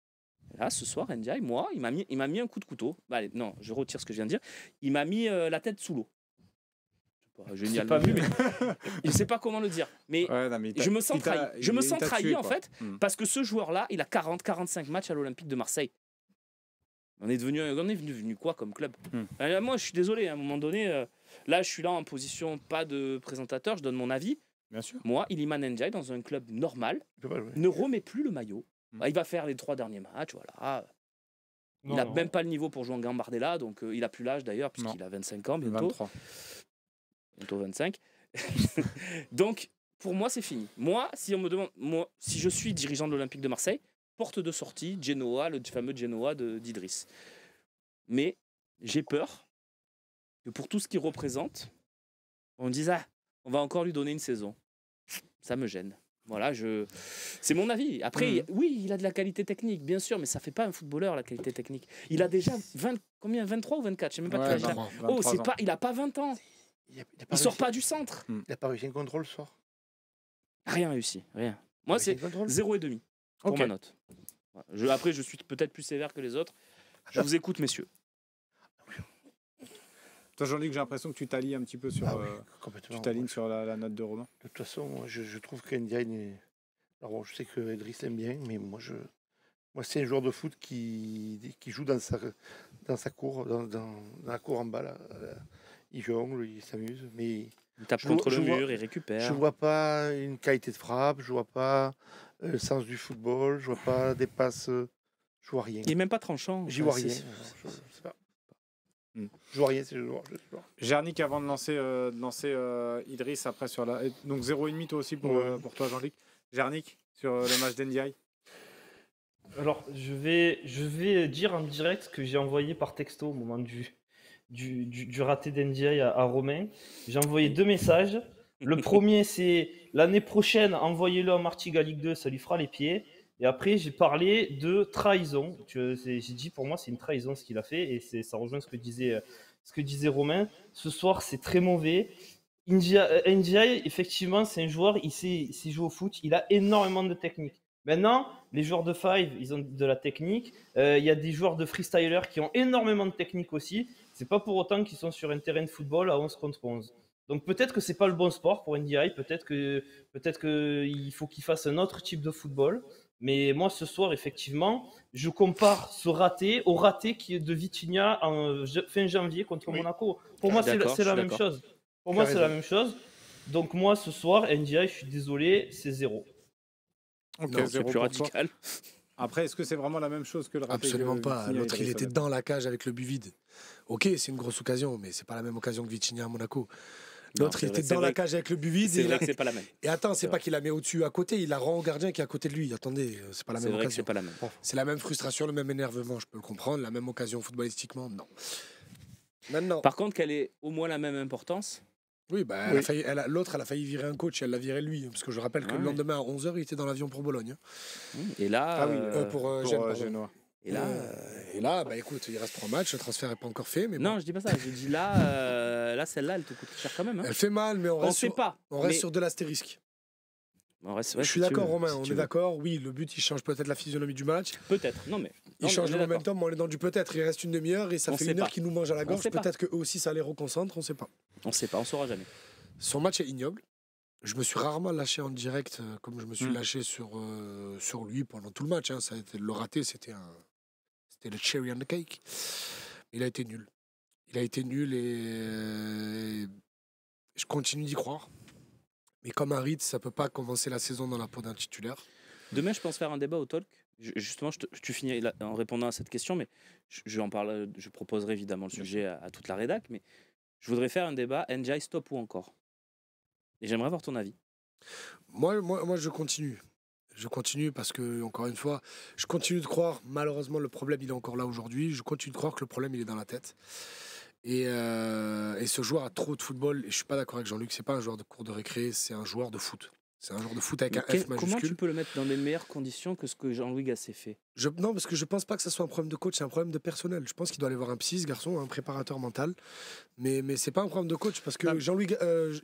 Et là, ce soir, Ndiaye, moi, il m'a mis un coup de couteau. Bah, allez, non, je retire ce que je viens de dire. Il m'a mis la tête sous l'eau. C'est pas génial, pas non plus, mais je ne sais pas comment le dire. Mais Ouais, non, mais je me sens trahi. Je me sens trahi, en fait, Mm. parce que ce joueur-là, il a 40-45 matchs à l'Olympique de Marseille. On est devenu quoi comme club? Moi, je suis désolé, à un moment donné, là, je suis là en position pas de présentateur, je donne mon avis. Bien sûr. Moi, Iliman Ndiaye, dans un club normal, Il peut pas jouer. ne remet plus le maillot. Bah, il va faire les 3 derniers matchs, voilà. Il n'a même pas le niveau pour jouer en Gambardella, donc il a plus l'âge d'ailleurs, puisqu'il a 25 ans bientôt. 23. Bientôt 25. Donc, pour moi, c'est fini. Moi, si on me demande, si je suis dirigeant de l'Olympique de Marseille, porte de sortie, Genoa, le fameux Genoa d'Idriss. Mais j'ai peur que pour tout ce qu'il représente, on dise, on va encore lui donner une saison. Ça me gêne. Voilà, c'est mon avis. Après, oui, il a de la qualité technique, bien sûr, mais ça fait pas un footballeur, la qualité technique. Il a déjà 23 ou 24, je sais même pas quel âge il a. 23 Oh, ans. il a pas 20 ans. Il sort pas du centre. Il n'a pas réussi un contrôle ce soir. Rien réussi, rien. Moi, c'est 0,5 pour Ok. ma note. Voilà. Après, je suis peut-être plus sévère que les autres. Je vous écoute, messieurs. Toi, Jean-Luc, j'ai l'impression que tu t'allies un petit peu sur, Complètement. tu t'alignes sur la note de Romain. De toute façon, moi, je trouve qu'Ndiaye n'est. Alors, bon, je sais que Idriss l'aime bien, mais moi, c'est un joueur de foot qui joue dans sa cour, dans la cour en bas. Là. Il jongle, il s'amuse, mais Il tape Je contre vois- le je vois- mur, il récupère. je vois pas une qualité de frappe, je vois pas le sens du football, je vois pas des passes, je vois rien. Il est même pas tranchant. J'y Enfin, vois rien. c'est- Je sais pas. Je vois rien, c'est le joueur. Jarnik, avant de lancer Idriss, après sur la. Donc 0,5 toi aussi pour toi, Jean-Luc. Jarnik, sur le match d'Ndiaye. Alors, je vais dire en direct ce que j'ai envoyé par texto au moment du raté d'Ndiaye à Romain. J'ai envoyé 2 messages. Le premier, c'est l'année prochaine, envoyez-le en Martiga Ligue 2, ça lui fera les pieds. Et après, j'ai parlé de trahison. J'ai dit, pour moi, c'est une trahison ce qu'il a fait. Et ça rejoint ce que disait ce que disait Romain. Ce soir, c'est très mauvais. NGI, effectivement, c'est un joueur, il sait jouer au foot, il a énormément de technique. Maintenant, les joueurs de five, ils ont de la technique. Il y a des joueurs de freestyler qui ont énormément de technique aussi. C'est pas pour autant qu'ils sont sur un terrain de football à 11 contre 11. Donc peut-être que c'est pas le bon sport pour NDI, peut-être qu'il faut qu'il fasse un autre type de football. Mais moi, ce soir, effectivement, je compare ce raté au raté qui est de Vitinha en fin janvier contre Monaco. Pour moi, c'est la même chose. Pour moi, c'est la même chose. Donc moi, ce soir, NDI, je suis désolé, c'est 0. Ok, Non, c'est zéro plus pour radical. toi. Après, est-ce que c'est vraiment la même chose que le raté Absolument que pas. Vitinha L'autre, et il Idriss était Elba dans la cage avec le but vide. Ok, c'est une grosse occasion, mais c'est pas la même occasion que Vitinha à Monaco. L'autre, il était dans la cage avec le but vide. C'est vrai que c'est pas la même. Et attends, c'est pas qu'il la met au-dessus à côté, il la rend au gardien qui est à côté de lui. Attendez, c'est pas la même C'est vrai que occasion. c'est pas la même. C'est la même frustration, le même énervement, je peux le comprendre. La même occasion footballistiquement, non. Maintenant, Par contre, qu'elle ait au moins la même importance. oui, bah, l'autre, elle a failli virer un coach et elle l'a viré lui. Parce que je rappelle que Ouais. le lendemain à 11h, il était dans l'avion pour Bologne. Et là, Ah oui, Pour pour Gênes, pardon. Genoa. et là, Là, bah écoute, il reste 3 matchs, le transfert n'est pas encore fait. Mais bon. non, je dis pas ça. Je dis là, celle-là, elle te coûte cher quand même. Hein. Elle fait mal, mais on On reste, sait pas. on reste mais- sur de l'astérisque. on reste- Je ouais, suis si tu d'accord, veux, Romain, si on tu est veux. d'accord. Oui, le but, il change peut-être la physionomie du match. Peut-être. Non, mais. Il non, change on le est d'accord. momentum, mais on est dans du peut-être. Il reste une demi-heure et ça On fait sait une heure pas. qu'il nous mange à la On gorge. sait pas. Peut-être qu'eux aussi, ça les reconcentre, on ne sait pas. On sait pas, on saura jamais. Son match est ignoble. Je me suis rarement lâché en direct comme je me suis Mm. lâché sur lui pendant tout le match. Hein. Ça a été, le raté, c'était le cherry on the cake. Il a été nul. Il a été nul et je continue d'y croire. Mais comme un Ritz, ça peut pas commencer la saison dans la peau d'un titulaire. Demain, je pense faire un débat au talk. Justement, tu finis là, en répondant à cette question, mais je proposerai évidemment le sujet à toute la rédac, mais je voudrais faire un débat NJ stop ou encore. Et j'aimerais avoir ton avis. Moi, je continue. Je continue parce que, encore une fois, je continue de croire, malheureusement, le problème, il est encore là aujourd'hui. Je continue de croire que le problème, il est dans la tête. Et ce joueur a trop de football. Et je suis pas d'accord avec Jean-Luc, c'est pas un joueur de cours de récré, c'est un joueur de foot. C'est un joueur de foot avec Mais un F comment majuscule. tu peux le mettre dans des meilleures conditions que ce que Jean-Louis Gasset fait? Non, parce que je pense pas que ça soit un problème de coach, c'est un problème de personnel. Je pense qu'il doit aller voir un psy, ce garçon, un préparateur mental. Mais c'est pas un problème de coach, parce que Non. Jean-Louis,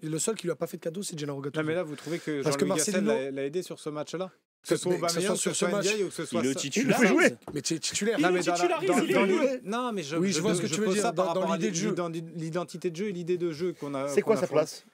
le seul qui lui a pas fait de cadeau, c'est Gennaro Gattuso. Non, mais là, vous trouvez que Parce que Jean-Louis Gasset Marcelino- l'a aidé sur ce match-là? Que ce soit Mais que ce Aubameyang, soit que ce sur soit ce match, Ndiaye ou que ce soit Il le ça. titularise. fait jouer. Mais tu es titulaire. Non, Il mais le dans la- titularise, dans- il est dans nul. l'idée- Non, mais Oui, je vois ce que tu veux pose dire, ça par dans rapport à l'idée de jeu. l'identité de jeu et l'idée de jeu qu'on a. C'est quoi qu'on a sa fournie. place?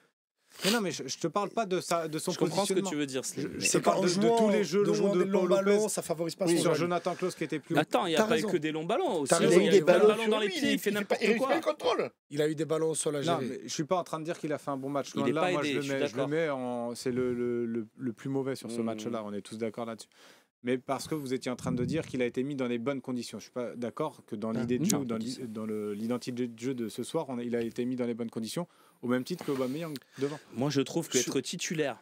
Mais non, mais je te parle pas de son Je comprends ce que positionnement. tu veux dire, Slim. Je- mais- je- C'est pas parle en de jouant tous les jeux de longs jouant de des longs Paul ballons, Lopez. ça favorise pas Oui, son sur jeu. Jonathan Klaus qui était plus. Attends, il n'y a T'as pas raison. que des longs ballons aussi. T'as Il raison. y a Il a eu eu plein de des ballons dans les pieds, il fait n'importe Il quoi. fait le contrôle. Il a eu des ballons au sol à Non, gérer. mais je suis pas en train de dire qu'il a fait un bon match. Il Loin est de là, pas moi aidé, je je suis le d'accord. mets en. C'est le plus mauvais sur ce Mmh. match-là. On est tous d'accord là-dessus. Mais parce que vous étiez en train de dire qu'il a été mis dans les bonnes conditions. Je suis pas d'accord que dans l'idée de jeu non, ou dans dis ça. l'identité de jeu de ce soir, il a été mis dans les bonnes conditions au même titre que Aubameyang devant. Moi, je trouve qu'être titulaire,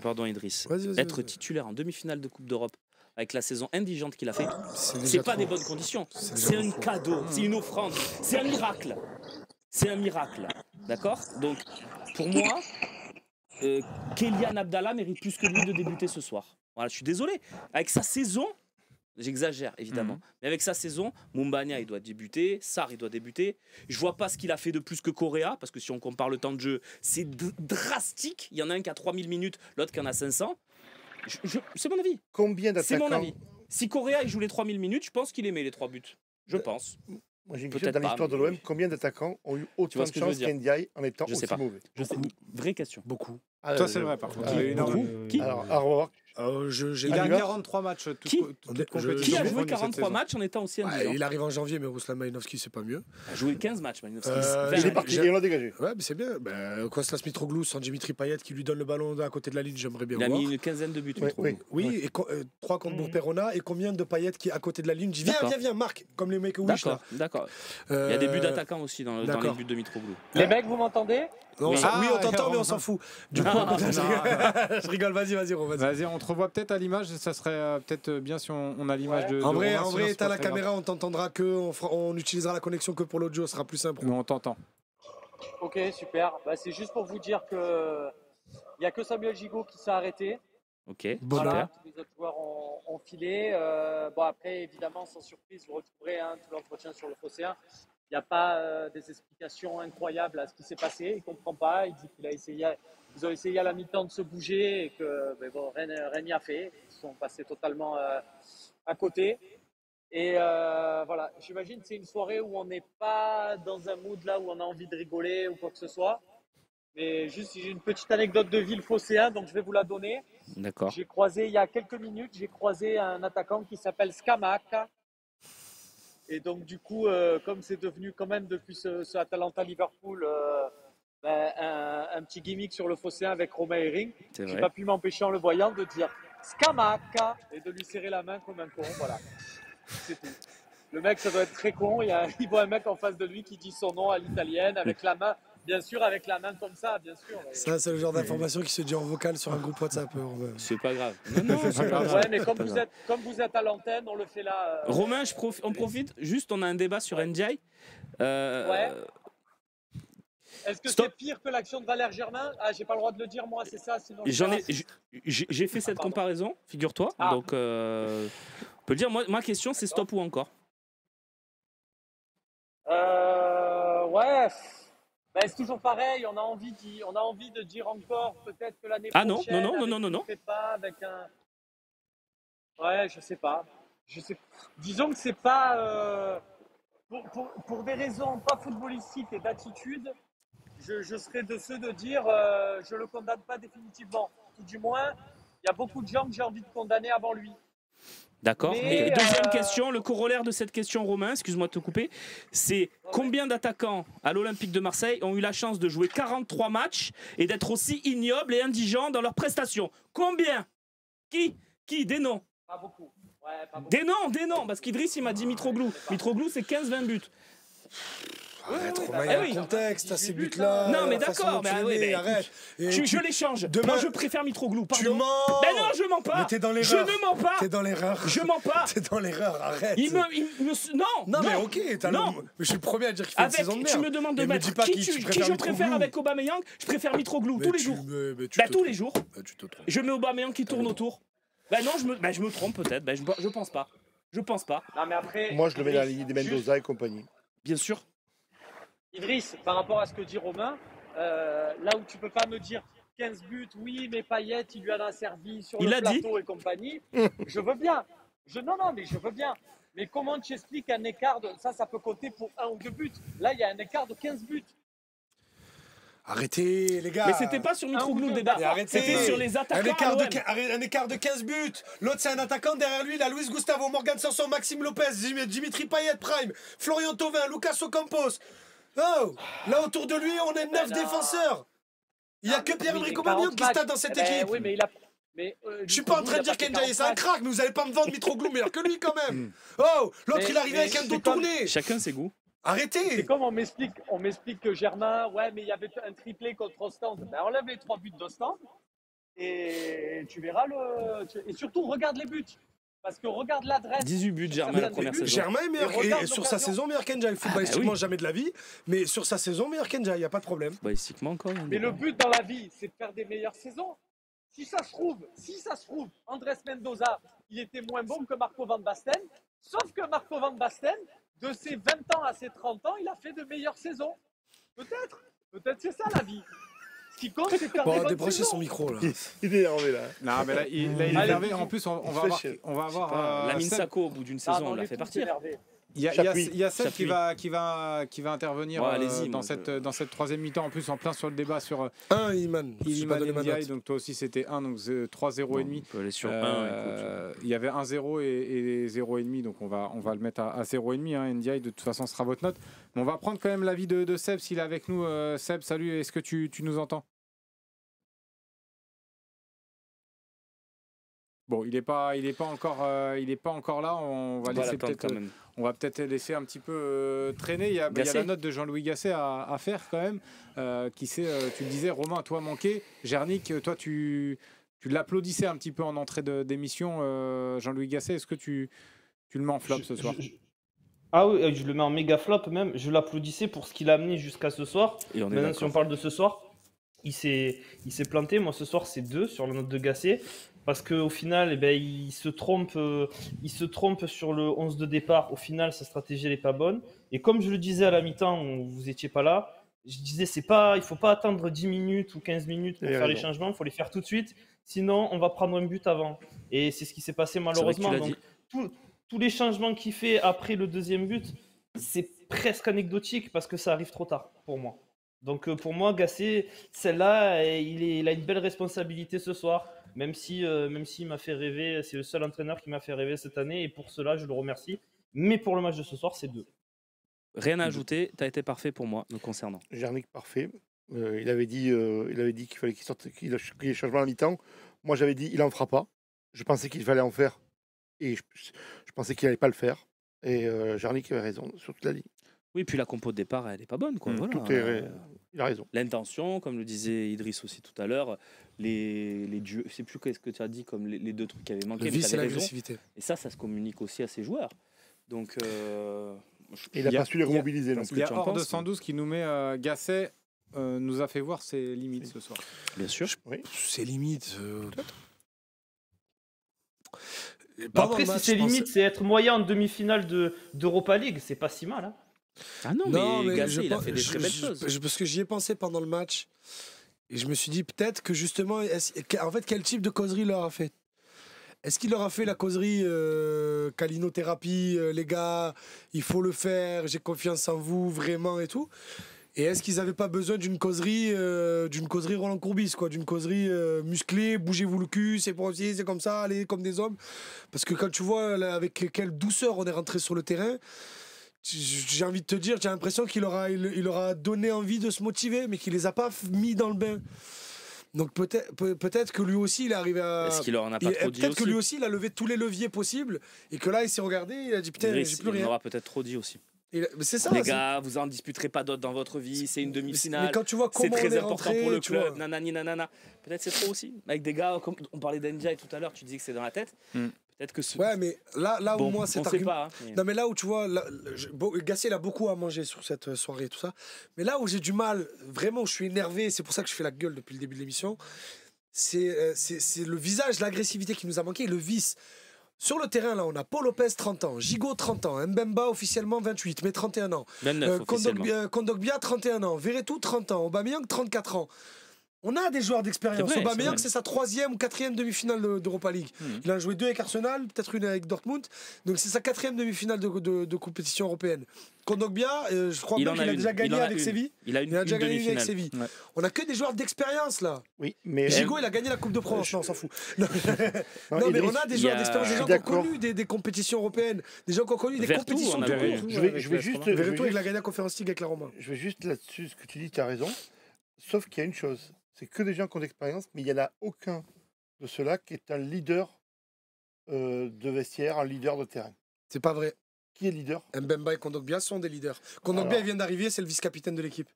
pardon Idriss, Vas-y, être vas-y. titulaire en demi-finale de Coupe d'Europe avec la saison indigente qu'il a fait, C'est c'est déjà pas trop. des bonnes conditions. C'est C'est déjà un trop. cadeau, c'est une offrande, c'est un miracle. C'est un miracle. D'accord? Donc, pour moi, Kélian Abdallah mérite plus que lui de débuter ce soir. Voilà, je suis désolé. Avec sa saison, j'exagère évidemment, mais avec sa saison, Mumbagna il doit débuter, Sarr il doit débuter. Je vois pas ce qu'il a fait de plus que Correa, parce que si on compare le temps de jeu, c'est drastique. Il y en a un qui a 3000 minutes, l'autre qui en a 500. C'est mon avis. Combien C'est mon d'attaquants? avis. Si Correa il joue les 3000 minutes, je pense qu'il aimait les 3 buts. Je pense. Moi, j'ai une Peut-être question dans pas, l'histoire de mais- l'OM. Combien d'attaquants ont eu autant vois de ce que je veux chance dire. qu'Ndiaye en étant Je sais aussi pas. mauvais? Je sais. Vraie question. Beaucoup. Ah, Ça, c'est vrai, par contre. Il y a eu énormément. Qui Alors, on va voir. J'ai Il a Alliver 43 matchs. Qui Qui a joué 43 matchs en étant aussi indigent? Il arrive en janvier, mais Ruslan Malinovski, c'est pas mieux. Il a joué 15 matchs, Malinowski. Il est parti et on l'a dégagé. Ouais, mais c'est bien. Kostas Mitroglou sans Dimitri Payet qui lui donne le ballon à côté de la ligne, j'aimerais bien Il a voir. mis une quinzaine de buts. Oui, Mitroglou. oui. Oui, et 3 contre Bourg-Perona et combien de Payet qui est à côté de la ligne? Je dis, D'accord. viens, Marc, comme les mecs au Wish là. D'accord, d'accord. Il y a des buts d'attaquants aussi dans les d'accord. buts de Mitroglou. Les mecs, vous m'entendez? Non, Oui. oui, on t'entend, Ah, mais on s'en fout. Du coup, Non, non, je rigole, vas-y, Ron, vas-y. Vas-y, on te revoit peut-être à l'image. Ça serait peut-être bien si on a l'image de. En de vrai, Romain, sinon c'est t'as pas la très grave. caméra, on t'entendra que, on utilisera la connexion que pour l'audio, ce sera plus simple. Mais on t'entend. Ok, super. Bah, c'est juste pour vous dire que il n'y a que Samuel Gigot qui s'est arrêté. Ok, Voilà. super. Tous les autres joueurs ont filé. Bon, après, évidemment, sans surprise, vous retrouverez tout l'entretien sur le Phocéen. Il n'y a pas des explications incroyables à ce qui s'est passé. Il ne comprend pas. Il dit qu'ils ont essayé à la mi-temps de se bouger et que bon, rien n'y a fait. Ils sont passés totalement à côté. Et voilà, j'imagine que c'est une soirée où on n'est pas dans un mood là où on a envie de rigoler ou quoi que ce soit. Mais juste, j'ai une petite anecdote de ville phocéen, donc je vais vous la donner. D'accord. J'ai croisé, il y a quelques minutes, j'ai croisé un attaquant qui s'appelle Scamac. Et donc, du coup, comme c'est devenu quand même depuis ce Atalanta-Liverpool un petit gimmick sur le phocéen avec Romain Herring, C'est j'ai vrai. pas pu m'empêcher en le voyant de dire Scamac et de lui serrer la main comme un con. Voilà, c'est tout. Le mec, ça doit être très con. Il voit un mec en face de lui qui dit son nom à l'italienne avec la main. Bien sûr, avec la main comme ça, bien sûr. Ça, c'est le genre d'information qui se dit en vocal sur un groupe WhatsApp. C'est pas grave. Non, c'est pas grave. Ouais, mais comme vous êtes à l'antenne, on le fait là. Romain, on profite. Juste, on a un débat sur NDI. Ouais. Est-ce que Stop. c'est pire que l'action de Valère Germain? Ah, j'ai pas le droit de le dire, moi, c'est ça. Sinon J'ai fait cette comparaison, figure-toi. Ah. Donc, on peut le dire. Moi, ma question, c'est stop ou encore? Ouais. Ben, c'est toujours pareil. On a envie de dire encore peut-être que l'année Ah non, prochaine. non. Fait pas avec un. Ouais, je sais pas. Disons que c'est pas pour des raisons pas footballistiques et d'attitude. Je serais de ceux de dire je le condamne pas définitivement. Tout du moins, il y a beaucoup de gens que j'ai envie de condamner avant lui. D'accord. Mais, Et deuxième question, le corollaire de cette question, Romain, excuse-moi de te couper, c'est combien d'attaquants à l'Olympique de Marseille ont eu la chance de jouer 43 matchs et d'être aussi ignobles et indigents dans leurs prestations? Combien? Qui? Des noms? Pas beaucoup. Ouais, pas beaucoup. Des noms, parce qu'Idriss, il m'a dit Mitroglou. Mitroglou, c'est 15-20 buts. Arrête, Romain, il y a un contexte à ces buts-là. Non, mais la façon d'accord, dont tu les mets, arrête. Et Je l'échange. demain- Moi, je préfère Mitroglou, Tu pardon. mens. Ben non, je mens pas. Mais t'es dans Je l'erreur. ne mens pas. T'es dans l'erreur. Je mens pas. T'es dans l'erreur, arrête. Non, mais ok, non. je suis le premier à dire qu'il fait une saison de merde. Tu me demandes de Mais me mettre dis pas qui qui je Mitroglou. préfère avec Aubameyang. Je préfère Mitroglou Mais tous les tu jours. me- mais tu Bah, te tous trompes. les jours. Bah, tu te trompes. Je mets Aubameyang qui tourne autour. Bah non, je me trompe peut-être. Bah, je pense pas. Je pense pas. Non, mais après. Moi, je le mets dans la ligne des Juste- Mendoza et compagnie. Bien sûr. Idriss, par rapport à ce que dit Romain, là où tu peux pas me dire 15 buts, oui, mais Payet, il lui en a servi sur Il le l'a dit. plateau et compagnie, je veux bien. Non, mais je veux bien. Mais comment tu expliques un écart de. Ça peut compter pour 1 ou 2 buts. Là, il y a un écart de 15 buts. Arrêtez, les gars. Mais c'était pas sur Mitroglou le débat. Mais arrêtez. C'était sur les attaquants. Un écart de 15 buts. L'autre, c'est un attaquant. Derrière lui, il a Luis Gustavo, Morgan Sanson, Maxime Lopez, Dimitri Payet Prime, Florian Thauvin, Lucas Ocampos. Oh, là, autour de lui, on est 9 défenseurs. Il n'y a que Pierre-Emerick Aubameyang qui stade dans cette équipe. Oui, mais il a. Je suis pas en train de dire qu'Ndiaye c'est un crack, mais vous allez pas me vendre Mitroglou meilleur que lui quand même. Oh, l'autre il arrivait avec un dos tourné. Chacun ses goûts. Arrêtez. C'est comme on m'explique que Germain, ouais, mais il y avait un triplé contre Ostende. Ben, enlève les 3 buts d'Ostende et tu verras Et surtout, regarde les buts. Parce que regarde l'adresse. 18 buts, Germain, la première saison. Germain est meilleur, et sur sa saison meilleur qu'Ndiaye. Footballistiquement, jamais de la vie, mais sur sa saison meilleur qu'Ndiaye, il n'y a pas de problème. Footballistiquement encore. Mais le but dans la vie, c'est de faire des meilleures saisons. Si ça se trouve, Andrés Mendoza, il était moins bon que Marco Van Basten. Sauf que Marco Van Basten, de ses 20 ans à ses 30 ans, il a fait de meilleures saisons. Peut-être c'est ça la vie. Ce qui compte, c'est faire des bonnes débrancher saisons. son micro là. Il est énervé là. Non, mais là, il est énervé. En plus, on va avoir. Lamine Seb. Sako, au bout d'une saison, on l'a fait partir. Il y a Seb qui va intervenir Ouais, allez-y, dans moi, cette troisième mi-temps, en plus en plein sur le débat sur Un Iman. Iliman Ndiaye, donc toi aussi c'était 1, donc 3-0 et demi. On peut aller sur 1. Il y avait 1-0 et 0,5, donc on va le mettre à 0,5. Hein, Ndiaye, de toute façon, ce sera votre note. Mais on va prendre quand même l'avis de Seb s'il est avec nous. Seb, salut, est-ce que tu nous entends? Bon, il est pas encore là. On va laisser on va peut-être laisser un petit peu traîner. Il y a la note de Jean-Louis Gasset à faire quand même. Tu le disais, Romain, toi manqué. Gernick, toi tu l'applaudissais un petit peu en entrée d'émission. Jean-Louis Gasset, est-ce que tu le mets en flop ce soir? Ah oui, je le mets en méga flop même. Je l'applaudissais pour ce qu'il a amené jusqu'à ce soir. Maintenant, si on parle de ce soir, il s'est planté. Moi, ce soir, c'est 2 sur la note de Gasset. Parce qu'au final, eh ben, il se trompe sur le 11 de départ. Au final, sa stratégie n'est pas bonne. Et comme je le disais à la mi-temps, vous n'étiez pas là, je disais, il ne faut pas attendre 10 minutes ou 15 minutes pour faire les changements, il faut les faire tout de suite. Sinon, on va prendre un but avant. Et c'est ce qui s'est passé malheureusement. Donc, tous les changements qu'il fait après le deuxième but, c'est presque anecdotique parce que ça arrive trop tard pour moi. Donc pour moi, Gasset, celle-là, il a une belle responsabilité ce soir. Même si il m'a fait rêver, c'est le seul entraîneur qui m'a fait rêver cette année, et pour cela, je le remercie. Mais pour le match de ce soir, c'est 2. Rien à ajouter, tu as été parfait pour moi, me concernant. Jarnik, parfait. Il avait dit qu'il fallait qu'il sorte, qu'il y ait changement à la mi-temps. Moi, j'avais dit il en fera pas. Je pensais qu'il fallait en faire, et je pensais qu'il n'allait pas le faire. Et Jarnik avait raison sur toute la ligne. Oui, puis la compo de départ, elle n'est pas bonne. Quoi. Voilà. Il a raison. L'intention, comme le disait Idriss aussi tout à l'heure, les dieux, je ne sais plus ce que tu as dit comme les deux trucs qui avaient manqué. Le vice et l'agressivité. Et ça se communique aussi à ses joueurs. Donc, il n'a pas su les remobiliser. Il y a hors de 112 qui nous met Gasset nous a fait voir ses limites ce soir. Bien sûr. Oui. Ses limites, après, si ses limites, c'est être moyen en demi-finale d'Europa League, c'est pas si mal. Hein. Ah non, mais Gasset, il a fait des très belles choses. Parce que j'y ai pensé pendant le match. Et je me suis dit, peut-être que justement, en fait, quel type de causerie il leur a fait? Est-ce qu'il leur a fait la causerie calinothérapie, les gars, il faut le faire, j'ai confiance en vous, vraiment et tout? Et est-ce qu'ils n'avaient pas besoin d'une causerie Roland Courbis, quoi, d'une causerie musclée, bougez-vous le cul, c'est possible, c'est comme ça, allez comme des hommes? Parce que quand tu vois avec quelle douceur on est rentré sur le terrain, j'ai envie de te dire, j'ai l'impression qu'il leur a donné envie de se motiver, mais qu'il les a pas mis dans le bain. Donc peut-être que lui aussi il est arrivé à. Est-ce qu'il leur en a pas trop dit peut-être que lui aussi il a levé tous les leviers possibles et que là il s'est regardé, il a dit putain, j'ai plus rien. Il en aura peut-être trop dit aussi. C'est ça, les gars, vous en disputerez pas d'autres dans votre vie, c'est une demi-finale. Mais quand tu vois comment c'est très important rentré, pour le club, nanani nanana. Peut-être c'est trop aussi. Avec des gars, comme on parlait d'Ndiaye tout à l'heure, tu disais que c'est dans la tête. Peut-être que ouais, mais là où moi cet argument. Pas, hein, non, mais là où tu vois, Gasset il a beaucoup à manger sur cette soirée et tout ça. Mais là où j'ai du mal, vraiment, je suis énervé, c'est pour ça que je fais la gueule depuis le début de l'émission. C'est le visage, l'agressivité qui nous a manqué, le vice. Sur le terrain, là, on a Paul Lopez, 30 ans, Gigot, 30 ans, Mbemba, officiellement 28, mais 31 ans. 29, Kondogbia, 31 ans, Verretou, 30 ans, Aubameyang, 34 ans. On a des joueurs d'expérience. Aubameyang, c'est sa 3e ou 4e demi-finale d'Europa League. Il a joué 2 avec Arsenal, peut-être une avec Dortmund. Donc c'est sa 4e demi-finale de compétition européenne. Kondogbia, je crois bien qu'il a déjà gagné avec Séville. Il a déjà gagné avec Séville. Ouais. On a que des joueurs d'expérience là. Oui, mais Gigot, il a gagné la Coupe de France. Non, on s'en fout. non, mais on a des joueurs d'expérience, des gens qui ont connu des compétitions européennes, des gens qui ont connu des compétitions de cours. Je vais juste. Verretou, il a gagné la Conference League avec la Roma. Je vais juste là-dessus, ce que tu dis, tu as raison. Sauf qu'il y a une chose. C'est que des gens qui ont d'expérience, mais il n'y en a aucun de ceux-là qui est un leader de vestiaire, un leader de terrain. C'est pas vrai. Qui est leader? Mbemba et Kondogbia sont des leaders. Kondogbia vient d'arriver, c'est le vice-capitaine de l'équipe.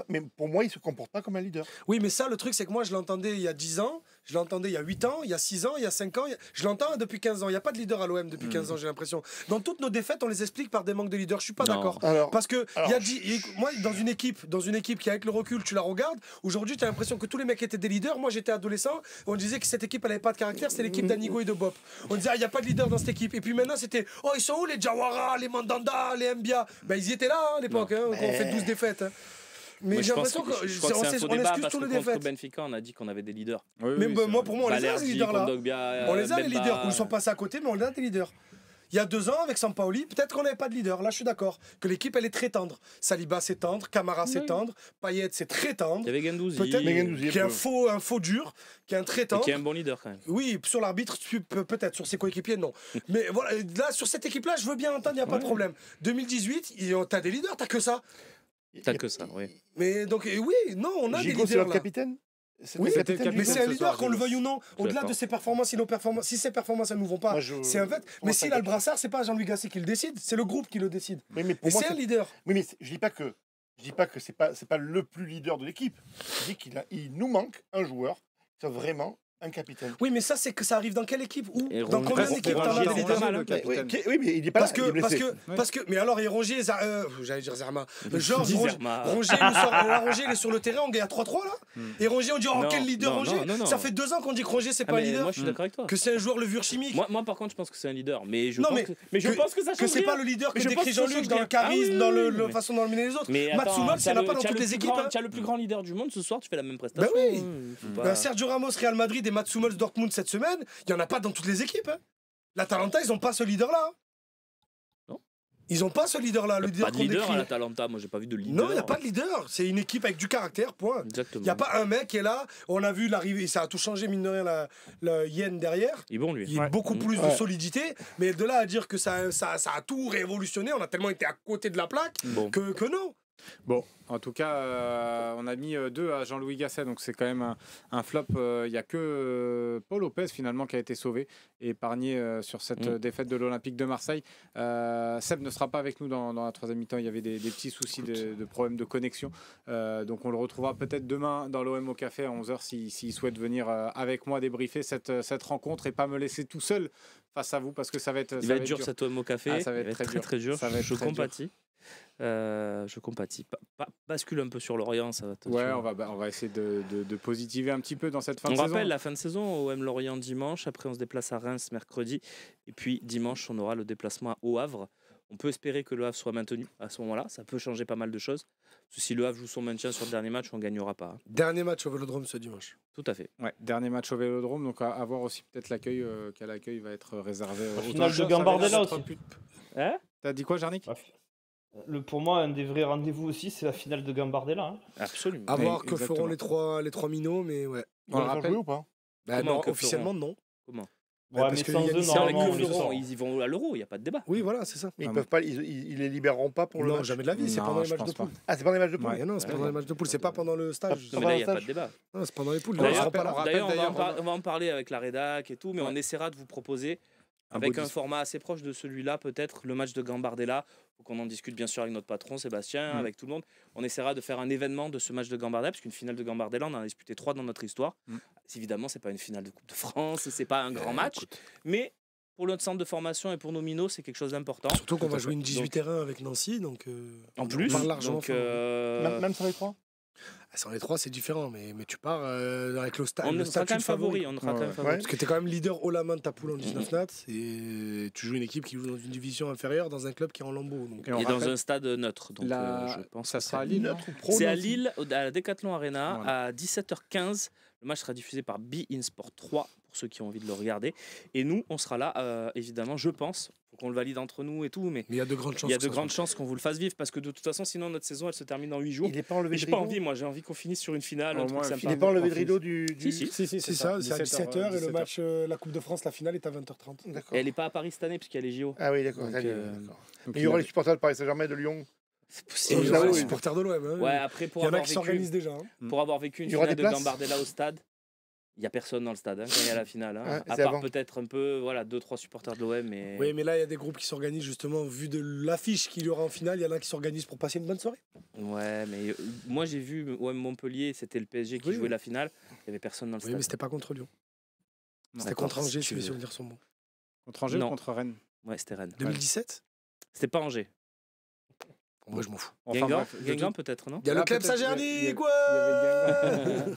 Mais pour moi, il ne se comporte pas comme un leader. Oui, mais ça, le truc, c'est que moi, je l'entendais il y a 10 ans, je l'entendais il y a 8 ans, il y a 6 ans, il y a 5 ans, je l'entends depuis 15 ans. Il n'y a pas de leader à l'OM depuis 15 ans, j'ai l'impression. Dans toutes nos défaites, on les explique par des manques de leader. Je suis pas d'accord. Parce que moi, dans une équipe qui, avec le recul, tu la regardes, aujourd'hui, tu as l'impression que tous les mecs étaient des leaders. Moi, j'étais adolescent, on disait que cette équipe, elle n'avait pas de caractère, c'était l'équipe d'Anigo et de Bob. On disait, il n'y a pas de leader dans cette équipe. Et puis maintenant, c'était, ils sont où les Jawara, les Mandanda, les Mbia? Ils y étaient là à l'époque, quand on fait 12 défaites. Mais j'ai l'impression qu'on c'est un faux débat parce que contre Benfica, on a dit qu'on avait des leaders. Mais moi, pour moi, on les a, ces leaders-là. On les a, les leaders. Ils sont passés à côté, mais on les a, des leaders. Il y a 2 ans, avec Sampaoli, peut-être qu'on n'avait pas de leader. Là, je suis d'accord. Que l'équipe, elle est très tendre. Saliba, c'est tendre. Camara, c'est tendre. Payet, c'est très tendre. Il y avait Guendouzi. Peut-être qui est un faux dur, qui est un très tendre. Et qui est un bon leader, quand même. Oui, sur l'arbitre, peut-être. Sur ses coéquipiers, non. Mais voilà, là, sur cette équipe-là, je veux bien entendre, il n'y a pas de problème. 2018, t'as des leaders, t'as que ça. T'as que ça, oui. Mais donc, oui, non, on a Gigot, des leaders. C'est notre capitaine. Oui, mais c'est un leader, qu'on le veuille ou non. Au-delà de ses performances, si ses performances, elles ne nous vont pas, c'est un fait. Mais s'il a le brassard, c'est pas Jean-Louis Gasset qui le décide, c'est le groupe qui le décide. Oui, mais c'est un leader. Oui, mais je dis pas que c'est pas le plus leader de l'équipe. Je dis qu'il nous manque un joueur qui soit vraiment Un capitaine. Oui, mais ça, c'est que ça arrive dans quelle équipe? Où? Et Dans combien d'équipes t'en as des leaders? Oui, mais il n'est pas là. Parce que, mais alors, et Rongier, j'allais dire Zerma. Genre, Zerma. Rongier, il est sur le terrain, on gagne à 3-3 là. Et Rongier, on dit, oh, quel leader Rongier. Ça fait 2 ans qu'on dit que Rongier, c'est pas un leader. Moi, je suis d'accord avec toi. Que c'est un joueur levure chimique. Moi, par contre, je pense que c'est un leader. Mais je je pense que ça change que c'est rien. pas le leader que Mais je décrit pense que ça Jean-Luc change dans le rien. charisme, Ah oui, dans oui, la mais- façon dont il les autres. Mais Mats Hummels, il n'y en a pas dans toutes les équipes. Tu as le plus grand leader du monde ce soir, tu fais la même prestation. Ben oui. Faut pas- Sergio Ramos, Real Madrid et Mats Hummels, Dortmund cette semaine, il n'y en a pas dans toutes les équipes. L'Atalanta, ils n'ont pas ce leader-là. Non. Ils n'ont pas ce leader-là. Le Pas leader de qu'on leader décrit. à l'Atalanta, moi j'ai pas vu de leader. Non, il n'y a pas de leader. C'est une équipe avec du caractère, point. Exactement. Il n'y a pas un mec qui est là. On a vu l'arrivée, ça a tout changé, mine de rien, la Yen derrière. Il est bon lui. Il y a beaucoup plus de Ouais. solidité. Mais de là à dire que ça a tout révolutionné, on a tellement été à côté de la plaque Bon. que non. Bon, en tout cas, on a mis 2 à Jean-Louis Gasset, donc c'est quand même un flop. Il n'y a que Paul Lopez finalement qui a été sauvé et épargné sur cette défaite de l'Olympique de Marseille. Seb ne sera pas avec nous dans la troisième mi-temps. Il y avait des petits soucis de problèmes de connexion. Donc on le retrouvera peut-être demain dans l'OM au café à 11h s'il souhaite venir avec moi débriefer cette rencontre et pas me laisser tout seul face à vous parce que ça va être Il va être dur cet OM au café. Ah, ça va être il va très être très dur. Ça va être Je très dur. compatis. Je compatis. Bascule un peu sur Lorient, ça va te Ouais, on va essayer de positiver un petit peu dans cette fin On de saison. rappelle la fin de saison, OM Lorient dimanche, après on se déplace à Reims mercredi, et puis dimanche on aura le déplacement au Havre. On peut espérer que le Havre soit maintenu à ce moment-là, ça peut changer pas mal de choses. Parce que si le Havre joue son maintien sur le dernier match, on ne gagnera pas. Dernier match au Vélodrome ce dimanche. Tout à fait. Ouais, dernier match au Vélodrome, donc à voir aussi peut-être l'accueil, quel accueil va être réservé. Au final de Gambardella aussi. Hein T'as dit quoi, Jarnik? Pour moi, un des vrais rendez-vous aussi, c'est la finale de Gambardella. Hein. Absolument. À voir que exactement. feront les trois minots, mais ouais. Ils vont jouer ou pas? Bah, Comment non, que officiellement, non. Comment Bah, Ouais, parce mais que sans Yannis, eux, c'est Si on avec normalement, eux, les ils sont- ils vont à l'Euro, il n'y a pas de débat. Oui, voilà, c'est ça. Mais Ah, ils peuvent pas, ils les libéreront pas pour le Non, match. jamais de la vie, c'est Non, pendant les je matchs de pense pas. poule. Ah, c'est pas les matchs de poule. Ouais, non, c'est pendant les matchs de poule, c'est pas pendant le stage. Non, mais là, il n'y a pas de débat. Non, c'est pendant les poules. D'ailleurs, Ils seront rappelle- pas là. on rappelle D'ailleurs, d'ailleurs, on va en parler avec la rédac et tout, mais on essaiera de vous proposer, avec beau un disque. format assez proche de celui-là, peut-être le match de Gambardella. Il faut qu'on en discute bien sûr avec notre patron Sébastien, avec tout le monde. On essaiera de faire un événement de ce match de Gambardella, parce qu'une finale de Gambardella, on en a disputé 3 dans notre histoire. Évidemment, c'est pas une finale de Coupe de France, c'est pas un grand match, mais pour notre centre de formation et pour nos minots, c'est quelque chose d'important. Surtout qu'on va jouer une 18-1 avec Nancy, donc. En plus, on parle largement. donc, Même sur les trois. Sans les trois, c'est différent, mais tu pars avec le, on le sera statut quand même de favori. favori. On sera quand même Ouais. favori. Parce que tu es quand même leader haut la main de ta poule en 19 nats et tu joues une équipe qui joue dans une division inférieure dans un club qui est en lambeau. Donc. Et on Et dans rappelle, un stade neutre. Donc, je pense ça que sera à c'est- Lille. non C'est à Lille, à la Decathlon Arena, Voilà. à 17h15. Le match sera diffusé par Be-In Sport 3 pour ceux qui ont envie de le regarder. Et nous, on sera là, évidemment, je pense. Faut qu'on le valide entre nous et tout, mais Mais il y a de grandes chances. il y a que de ça grandes soit. chances qu'on vous le fasse vivre parce que de toute façon, sinon notre saison elle se termine dans 8 jours. Il n'est pas enlevé Et de j'ai pas rideau. envie, moi j'ai envie qu'on finisse sur une finale, Au un truc moins, sympa. Il n'est pas enlevé de rideau du. Si. C'est ça, c'est à 17h et le 17h. match, la Coupe de France, la finale est à 20h30. D'accord. Et elle n'est pas à Paris cette année puisqu'il y a les JO. Ah oui, d'accord. Donc, ça y est, euh, d'accord. Donc, Mais il y aura les supporters de Paris Saint-Germain et de Lyon. C'est Et possible. il y aura là, les oui. supporters de l'OM. Hein. Ouais, après Il y en a qui vécu, s'organisent déjà. Hein. pour avoir vécu une Il y aura finale des de places Gambardella au stade, il n'y a personne dans le stade hein, quand il y a la finale. Hein. Ouais, À c'est part avant. peut-être un peu, voilà, 2-3 supporters de l'OM. Mais... Oui, mais là, il y a des groupes qui s'organisent justement, vu de l'affiche qu'il y aura en finale, il y en a qui s'organisent pour passer une bonne soirée. Ouais, mais moi j'ai vu OM Montpellier, c'était le PSG qui Oui, jouait oui. la finale. Il n'y avait personne dans le Oui, stade. mais c'était pas contre Lyon. C'était D'accord, contre Angers, si si tu mes veux. souvenirs sont bons. Contre Angers ou Non. contre Rennes? Ouais, c'était Rennes. 2017 C'était pas Angers. Moi, je m'en fous. Enfin, Guingamp, bref, de Guingamp tout- peut-être, non Il y a le Ah, club peut-être, Saint-Gerny, il y quoi. avait Guingamp.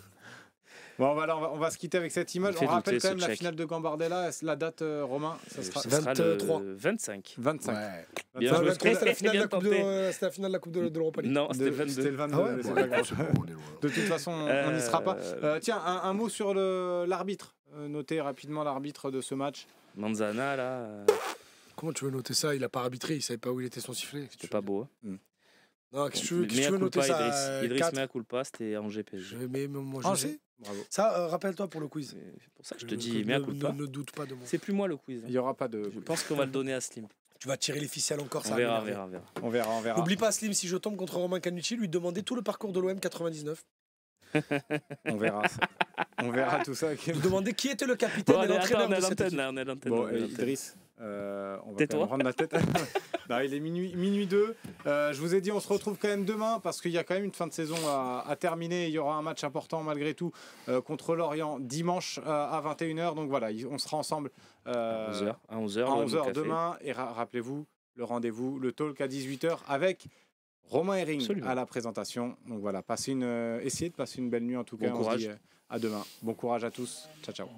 Bon, voilà, on va se quitter avec cette image. Fait On rappelle douter, quand même ce la tchèque. finale de Gambardella, la date, Romain, ça sera Ce sera 23. le 25. 25. Ouais. Bien Enfin, joué. c'était la finale de la Bien Coupe de, tenté. c'était la finale de la Coupe de l'Europa League. Non, c'était le C'était 22. le 22, Ah ouais, mais c'est bon, pas grave. c'est bon, on est loin. De toute façon, on n'y sera pas. Tiens, un mot sur l'arbitre. Notez rapidement l'arbitre de ce match. Manzana, là, Comment tu veux noter ça? Il a pas arbitré, il savait pas où il était son sifflet. c'était pas beau. Hein. Non, qu'est-ce que tu veux, Mea noter culpa, ça? Idriss 4. mea culpa, c'était Angers PSG. Mais moi, je Angers. sais. Bravo. Ça, rappelle-toi pour le quiz. C'est pour ça que je te dis mea culpa. Ne doute pas de moi. C'est plus moi le quiz. Il n'y aura pas de. Je pense qu'on va le donner à Slim. Tu vas tirer les ficelles encore, ça On va verra, on m'énerver. verra, On on verra. verra, on verra. N'oublie pas, Slim, si je tombe contre Romain Canucci, lui demander tout le parcours de l'OM 99. On verra. On verra tout ça. Lui demander qui était le capitaine Bon, et allez, l'entraîneur attends, on est à de cette l'antenne équipe. là, on est à l'antenne. Bon, on est à l'antenne. Idriss, On va quand Tais-toi. même rendre la tête. Non, il est minuit 2. Je vous ai dit, on se retrouve quand même demain parce qu'il y a quand même une fin de saison à terminer. Il y aura un match important malgré tout contre Lorient dimanche à 21h. Donc voilà, on sera ensemble À 11h. à 11h demain. Et rappelez-vous, le rendez-vous, le talk à 18h avec Romain Herring Absolument. à la présentation. Donc voilà, essayez de passer une belle nuit en tout cas. Bon On se courage. dit à demain. Bon courage à tous. Ciao, ciao.